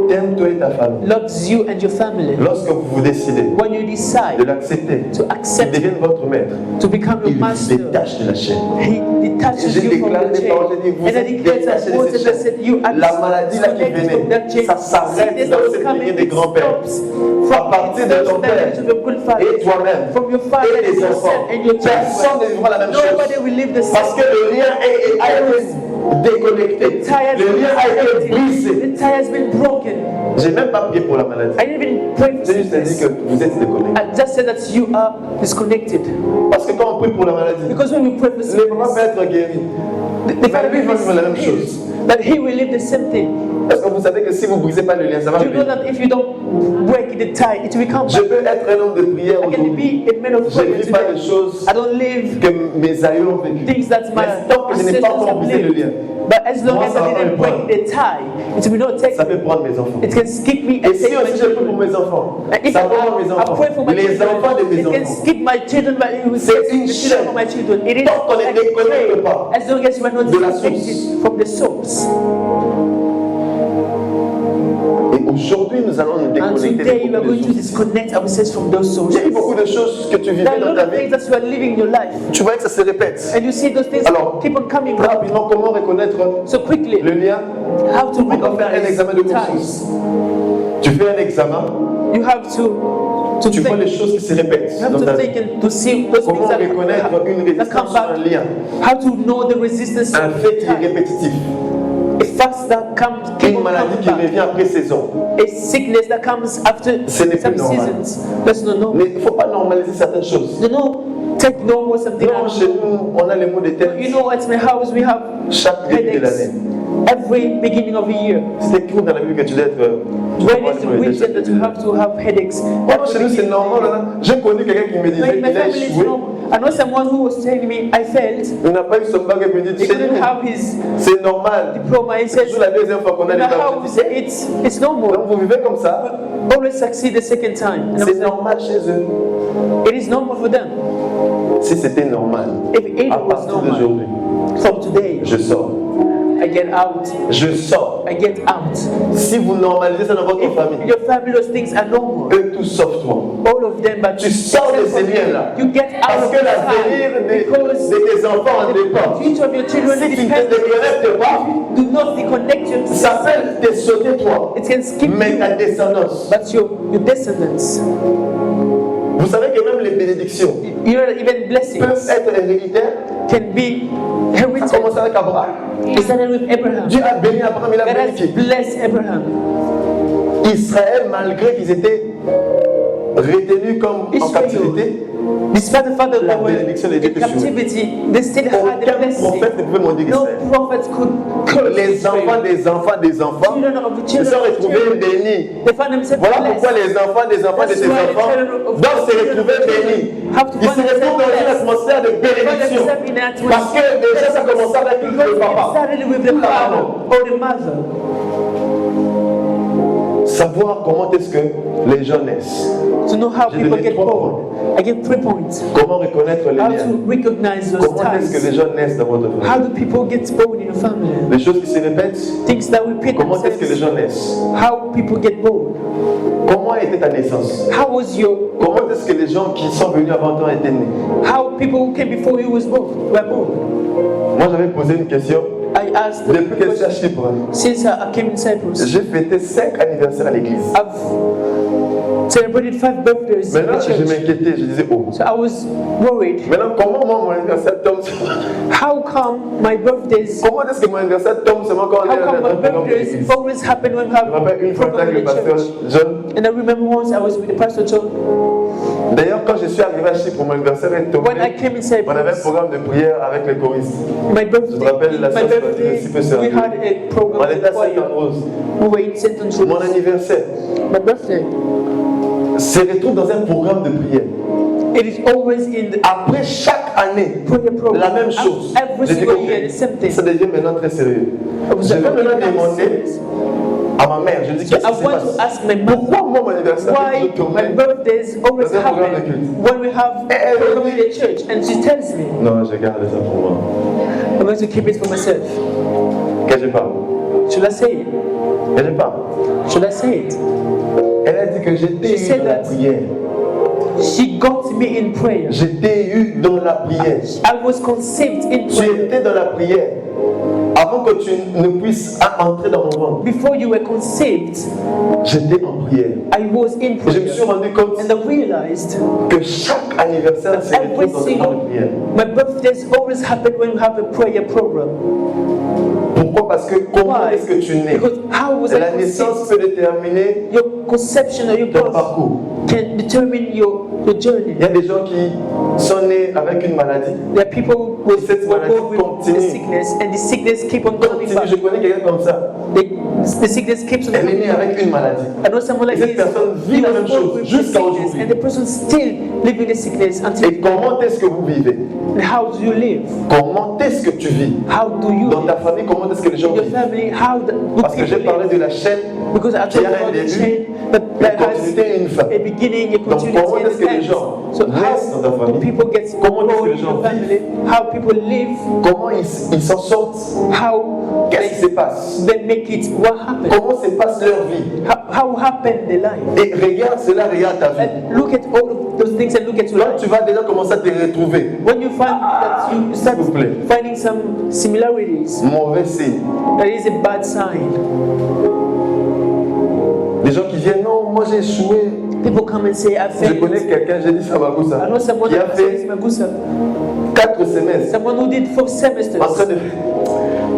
t'aime toi et ta famille. loves you and your family. Lorsque vous décidez When you de decide l'accepter, to qu'il accept devienne votre maître, to become your il vous master, détache de la chaîne. He detaches J'ai you from déclaré the des paroles, chain. j'ai dit, vous And I êtes declare détachés that de Moses ces has said, you are La maladie là qui disconnected from that venait, chain. ça s'arrête Sickness dans that was cette coming, lignée des it grands-pères. stops À partir de ton père of your grandfather, et toi-même from your father et and tes yourself enfants. and your Personne ne children. vivra la même chose. Nobody will live the Parce same. que le lien a été déconnecté. The tie has Le been lien a été brisé. The tie has been broken. J'ai même pas prié pour la maladie. I didn't even pray for J'ai juste dit sickness. que vous êtes déconnecté. I just said that you are disconnected. Parce que quand on prie pour la maladie, Because when we pray for les parents sickness, peuvent être guéris. the Father lui, il va vivre la même will chose. that He will live the same thing. Parce que vous savez que si vous ne brisez pas le lien, ça va Do you know revenir. that if you don't break the tie, it will come Je back? peux être un homme de prière I can aujourd'hui. be a man of Je ne prayer vis pas today. des choses I don't live que mes aïeux ont vécues. things that my Mais tant que je n'ai pas ancestors encore have brisé le lived. lien, But as long Moi, as ça va I pas didn't me break prendre. the tie, it will not take ça peut prendre mes enfants. It can skip me Et and si take my aussi je prie pour children. mes enfants, And if ça va prendre mes I enfants. pray for my Les children, enfants de mes it can enfants. skip my children, but it will C'est skip une the children chaîne. of my children. It is Tant qu'on ne like a déconnecte chain, pas as long as you are not de la disconnected source. from the source. Et aujourd'hui, aujourd'hui, nous allons nous And déconnecter today we de are beaucoup going de to choses. disconnect ourselves from those Il y a eu sources. beaucoup de choses que tu There vivais are a dans lot ta of vie. things that you are living in your life. Tu voyais que ça se répète. And you see those things Alors, keep on coming up. rapidement, comment reconnaître So quickly, le lien? how to On doit faire un examen de recognize conscience. ties. Tu fais un examen, You have to tu vois les think. choses qui se répètent You have dans to ta vie. think and to see those Comment things reconnaître une that come résistance sur un back. lien? How to know the resistance Un to fait qui est ties. répétitif. A fast that comes, keep Une on maladie coming qui back. revient après saison. A sickness that comes after Ce n'est some plus normal. seasons. That's not normal. Mais il ne faut pas normaliser certaines choses. No, take normal something. Non, chez nous, on a les mots de tête You know, at my house we have chaque début de headaches l'année. every beginning of the year. C'est écrit dans la Bible que tu dois être. tu dois When avoir is les the mots de tête reason chaque that début you de have to have headaches? l'année. Oh, chez nous, c'est normal. Hein. J'ai connu quelqu'un qui me disait Like my qu'il a family is échoué. normal. I know someone who was telling me I failed. Il n'a pas eu son bac et me dit He couldn't Chérie, have his c'est normal. diploma. He C'est says, toujours la deuxième fois qu'on a in les the bacs. house, it's normal. Donc vous vivez comme ça. Always succeed the second time. And I was C'est like, normal chez eux. it is normal for them. Si c'était normal, If it à was partir normal, d'aujourd'hui, from today, je sors. I get out. Je sors. I get out. Si vous normalisez ça dans votre If famille, your family, those things are normal. eux tous sauf toi. All of them, but Tu sors de ces liens-là. you get out Parce of que the l'avenir time de because tes enfants en dépend. the future of your children Si tu ne te depends. déconnectes pas, Do not disconnect yourself. ça peut te sauter toi, It can skip mais ta you, descendance. but your descendants, Vous savez que même les bénédictions even blessings, peuvent être héréditaires. can be Ça a inherited. commencé avec Abraham. It started with Abraham. Dieu a béni Abraham, il a God béni has qui? blessed Abraham. Israël, malgré qu'ils étaient retenus comme en Israël. captivité, Despite the fact that La they were bénédiction de Dieu in était sur eux. captivity, they still had the aucun blessing. prophète ne pouvait maudire No Israël. prophet could curse Les Israel. enfants des enfants des enfants Children of the se children sont of the retrouvés children, bénis. they found themselves Voilà blessed. pourquoi les enfants des enfants de That's tes why the enfants children of doivent se children of retrouver children bénis. have to Ils se find retrouvent dans une themselves atmosphère de Find bénédiction. themselves in that Parce que déjà ça commençait avec le because it papa. started with the father or the mother. Savoir comment est-ce que les gens naissent. To know how J'ai people donné get 3 born. I give 3 points. Comment reconnaître les How liens. to recognize those Comment est-ce que ties. les gens naissent dans votre How famille. do people get born in your family? Les choses qui se répètent. Things that repeat Comment est-ce que les themselves. gens naissent. How people get born. Comment était ta naissance. How was your Comment est-ce que les gens qui sont venus avant toi étaient nés. how people who came before you were born? Moi j'avais posé une question. I asked the Depuis que je suis à question Chypre, since I came in Cyprus. j'ai fêté 5 anniversaires à l'église. I've celebrated 5 birthdays in Maintenant, the je church. m'inquiétais, je disais, oh. So I was worried. Maintenant, comment moi, mon anniversaire tombe How come my birthdays Comment est-ce que mon anniversaire tombe seulement quand on est how come dans my un programme de birthdays l'église? always happen when we Je me rappelle have une fois program avec in le the pasteur church? John. And I remember once I was with the pastor John. D'ailleurs, quand je suis arrivé à Chypre, mon anniversaire est tombé. When I came in On avait un Cyprus, programme de prière avec les choristes. my birthday, Je me rappelle la my sœur birthday, Patrice, peu we sérieux. had a program On with était à the choir. Saint-Andrews. We were in St. Andrews. Mon anniversaire My birthday. se retrouve dans un programme de prière. It is always in the Après chaque année, prayer program. la même chose. Every J'ai dit, single ok, year, the same thing. ça devient maintenant très sérieux. Je vais maintenant demander à ma mère, je dis, So qu'est-ce I qui se want to passe? ask my mom Pourquoi moi, mon anniversaire why est tombé? my birthdays always Dans un programme de happen culte. when we have Elle program dit- in the church. And she tells me, Non, je garde ça pour moi. I'm going to keep it for myself. Que je parle. Should I say it? Que je parle. Should I say it? Elle a dit que j'étais She eu said dans la that. prière. She got me in prayer. J'étais eu dans la prière. I was conceived in Tu prayer. étais dans la prière. Avant que tu ne puisses entrer dans mon ventre, Before you were conceived, j'étais en prière. I was in Et je me suis prayer. rendu compte And I realized que chaque anniversaire, c'est every dans un temps de single, prière. my birthdays always happen when we have a prayer program. Pourquoi? Parce que comment Why? est-ce que tu nais? Because how was I La naissance conceived? peut déterminer Your conception or your ton birth parcours. can determine your journey. Il y a des gens qui sont nés avec une maladie. There are people who Cette were maladie born with the continue. sickness, and the sickness keep on coming Continue, back. je connais quelqu'un comme ça. The sickness keeps on Elle est coming née back. avec une maladie. I know someone like Et cette this. personne vit He la was même born chose with the jusqu'à sickness, aujourd'hui. and the person still living the sickness until. Et comment est-ce que vous vivez? And how do you live? Comment est-ce que tu vis? How do you Dans live? ta famille, comment est-ce que les gens In your vivent? family, how do Parce que j'ai people parlé live? de la chaîne Because I qui told a you un about the début, chain une that has continuité et une fin. a beginning, a Donc continuity, comment and est-ce que an les end. gens So naissent dans ta how famille? do people get Comment est-ce que born les in gens your family? How people live, comment ils s'en sortent, how qu'est-ce qui se passe, they make it, what happened, comment se passe leur vie. how happened their life. Et regarde cela, regarde ta vie. And look at all of those things and look at your Là, life. tu vas déjà commencer à te retrouver. When you find that you start S'il vous plaît. finding some similarities, Mauvais signe. that is a bad sign. Des gens qui viennent, non, moi j'ai échoué. People come and say, I Je connais failed. quelqu'un, j'ai dit ça à Magusa, I know someone qui a that says fait Magusa. 4 semestres Someone who did 4 semesters. en train de.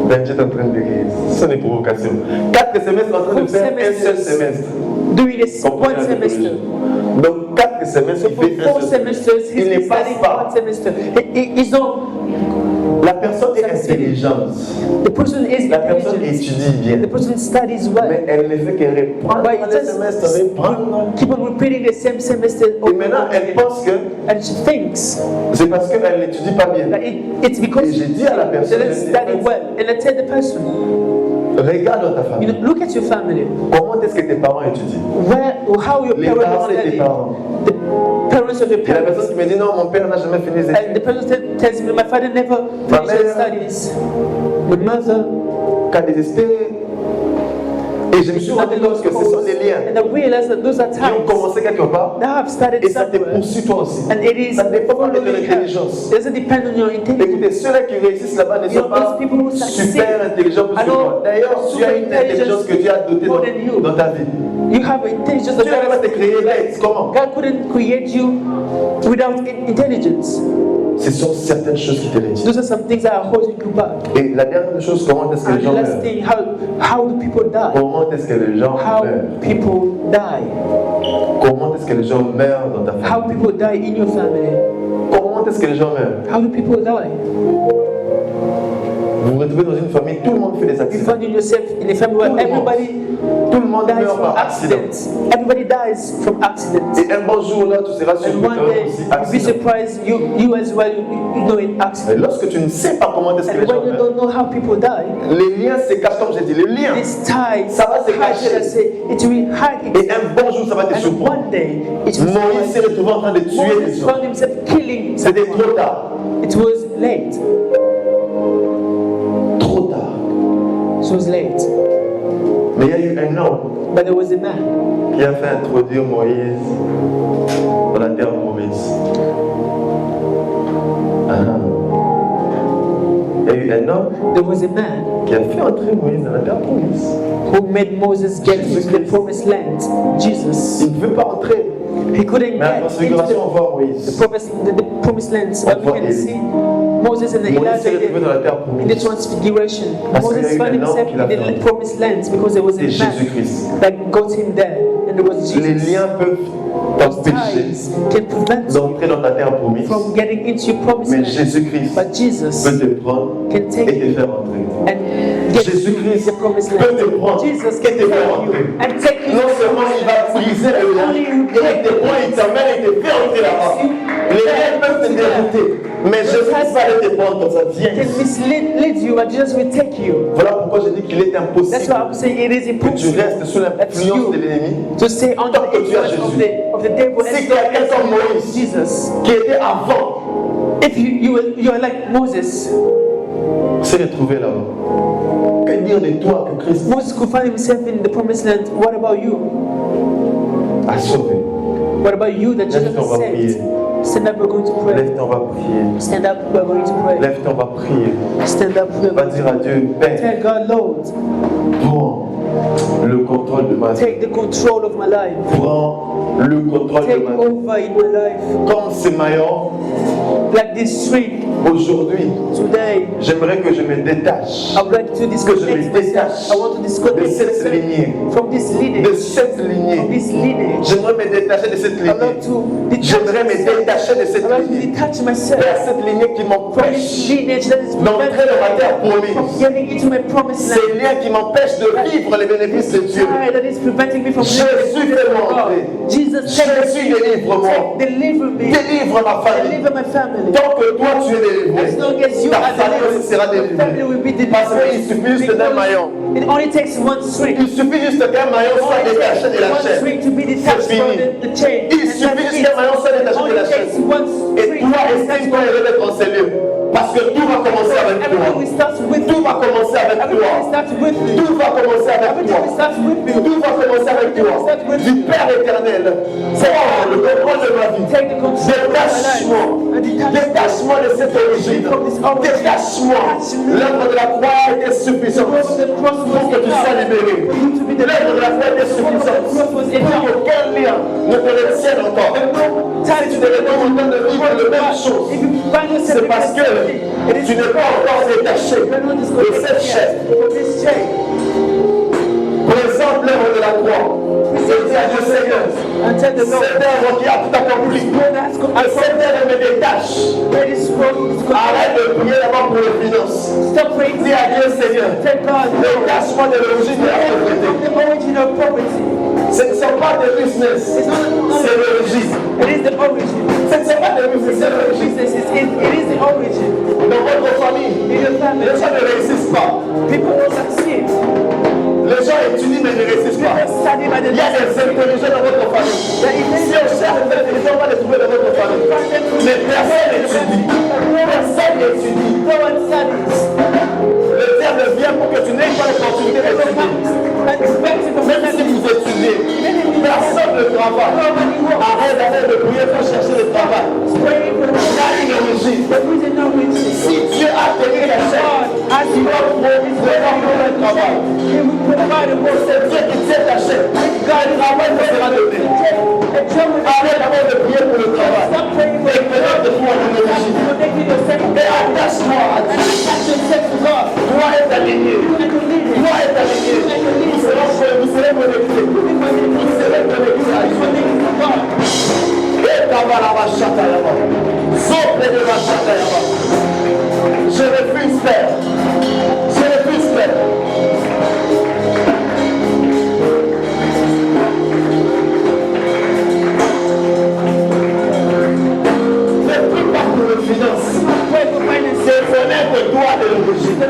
Benji est en train de rire. Ce sont des provocations. 4 semestres en train de faire un seul semestre. Doing this Comprenez one la semester. technologie. Donc 4 semestres, il For fait un 4 seul semesters, semestre. Il he's ne been passe studying pas. one semester. He's not. La personne est intelligente. The person is La personne intelligent. étudie bien. The person studies well. Mais elle ne fait que reprendre But le semestre, reprendre. keep on repeating the same semester Et over maintenant, and elle again. pense que And she thinks c'est parce qu'elle n'étudie pas bien. that it's because Et j'ai dit à la she personne, doesn't je dis, study well. And I tell the person, regarde dans ta you famille. know, look at your family. Comment est-ce que tes parents étudient? How your Les parents parents de tes study. parents. The parents of your Et la parents. personne qui me dit non, mon père n'a jamais fini les études. And the person tells me, my father never Ma finished his mère- studies. My mother. Qu'à désespérer. Et je me suis rendu compte que ce sont des liens And I realized that those are qui ont times commencé quelque part that have started et ça te somewhere. poursuit toi aussi. And it is Ça ne dépend pas de ton following her. intelligence. It doesn't depend on your intelligence. Écoutez, ceux-là qui réussissent là-bas ne You sont know, pas those people who succeed super intelligents plus que are not toi. D'ailleurs, tu as une super intelligence que Dieu a dotée more than you. dans ta vie. You have intelligence that Dieu n'arrive pas à te créer bête. Comment? God couldn't create you without intelligence. Ce sont certaines choses qui te réussissent. Those are some things that are holding you back. Et la dernière chose, comment est-ce que And les the gens last meurent? thing, how do people die? Comment est-ce que les gens How meurent? people die. Comment est-ce que les gens meurent dans ta How famille? people die in your family. Comment est-ce que les gens meurent? How do people die? Vous vous retrouvez dans une famille, tout le monde fait des You accidents. find yourself in a family where Tout le monde. everybody Tout le monde dies meurt from par accident. accidents. Everybody dies from accidents. Et un bon jour là, tu seras And surpris one toi day, aussi you'll be accident. surprised, you as well, you know in Et accident. lorsque tu ne sais pas comment est-ce que And les gens when you meurent, don't know how people die, les liens se cachent comme j'ai dit, les liens. this tie, Ça va se cacher. it will hide Et it. un bon jour, ça va te And surprendre. one day, it will Moïse s'est retrouvé en train de tuer les Moses gens. found himself killing C'était someone. trop tard. It was late. Trop tard. It was late. Mais il y a eu un homme But there was a man qui a fait introduire Moïse dans la terre promise. Il y a eu un homme there was a man qui a fait entrer Moïse dans la terre promise. who made Moses get into the promised land. Jesus. Il ne veut pas entrer. He couldn't Mais à la get into transfiguration, on voit the Moïse. promised land. On But we voit can Élie. see Moses and Moïse Elijah s'est retrouvé dans la terre in the promise. transfiguration. Parce qu'il y a Moses eu found un homme himself qui l'a in the fait. promised land because there was a C'est man Jésus-Christ. that got him there. And there was Les Jesus. liens peuvent Those t'empêcher ties can prevent you d'entrer dans ta terre promise. from getting into your promised Mais land. Jésus-Christ But Jesus peut te prendre can et take te you faire entrer. and get you Jésus-Christ the promised peut land. te prendre Jesus et can te take faire you entrer. and take you Non to the seulement il promised va land. briser le lien, il te prend, il t'amène et te fait entrer là-bas. Les liens peuvent te dérouter, mais Jésus-Christ va aller te prendre comme ça. Viens Can ici. mislead you, but Jesus will take you. Voilà pourquoi je dis qu'il est That's impossible why I'm saying it is que tu restes sous impossible l'influence de l'ennemi to stay under Tant the que tu as influence Jésus. of the devil Si and quelqu'un comme Moïse, Jesus. qui était avant, If you are like Moses, s'est retrouvé là-bas. Que dire de toi que Christ Moses could find himself in the promised land. What about you? a sauvé? What about you that Jesus Lève-toi, on va has prier. saved? Stand up, we're going to pray. Lève-toi, on va prier. Stand up, we're going to pray. Lève-toi, on va prier. Stand up, we're Va going dire à Dieu, Père, to tell God, Lord, prends le contrôle de ma vie. take the control of my life. Prends le contrôle de Take ma vie. over in my life. Comme ces maillons, Like this street aujourd'hui, today, j'aimerais que je me détache I would like to disconnect myself. I want to de disconnect cette myself lignée. from this De lineage. cette From lignée. this lineage. J'aimerais me détacher de cette I would like lignée. to detach J'aimerais me myself. détacher de I cette would like to lignée. detach myself Vers cette lignée qui from this m'empêche lineage that is d'entrer dans ma terre from promise. getting into my promised Ces land. liens qui m'empêchent de vivre les bénéfices de Dieu. That is preventing me from Jésus, living fais-moi God. entrer. Jesus, Jésus, délivre-moi. deliver me. Délivre ma famille. Deliver my family. Tant que toi tu es As délivré, long as you ta are famille aussi sera delivered, the family will be délivrée. Parce delivered. qu'il suffit juste d'un maillon. It only takes one string. Il suffit juste qu'un maillon soit détaché de la One chaîne. string to be detached C'est from fini. the chain. Il And suffit that's juste it. qu'un maillon soit détaché de Only la takes chaîne. one Et string toi, to be detached estime-toi from heureux d'être en ces lieux. Parce que tout va commencer avec toi. Everything will start with Tout you. va commencer avec Everything will toi. start with you. Tout va commencer avec Everything will toi. start with you. Tout va commencer avec toi. Du Père éternel. Prends le contrôle de ma vie. Take the control of my Détachement. life. And detach Détachement de cette origine. Détachement. L'œuvre de la croix est suffisante pour que tu sois libéré. L'œuvre de la croix est suffisante pour qu'aucun lien ne te retienne encore. Si tu ne es pas en train de vivre la même chose, c'est parce que tu n'es pas encore détaché de cette chaîne. Présente l'œuvre de la croix. C'est Dieu Seigneur. Cette œuvre qui a tout accompli. Cette œuvre me détache. Arrête de prier d'abord pour les finances. Dis à Dieu Seigneur. Détachement de l'origine de la pauvreté. Ce ne sont pas des business. C'est l'origine. Ce ne sont pas des business, c'est l'origine. Dans votre famille, les gens ne réussissent pas. Les gens étudient mais ne réussissent pas. Il y a des intelligents dans votre famille. Si on cherche des intelligents, on va les trouver dans votre famille. Mais personne n'étudie. Personne n'étudie. Le diable vient pour que tu n'aies pas l'opportunité d'étudier. Même si vous étudiez, personne ne travaille. Arrête de prier pour chercher le travail. Il y a une origine. Si Dieu a tenu la chaîne, il va pouvoir le travail. C'est Dieu qui tient ta chaîne. Quand le travail te sera donné. Arrête d'abord de prier pour le travail. Et maintenant de pouvoir une origine. Et attache-toi à Dieu. Toi est aligné. Toi est aligné. Vous serez connectés. Vous serez connectés à Dieu. Et Kabalaba Chatayama. Sople de la Chatayama. Je refuse faire. Je refuse faire. Ne prie pas pour les finances. C'est connaître toi de l'origine.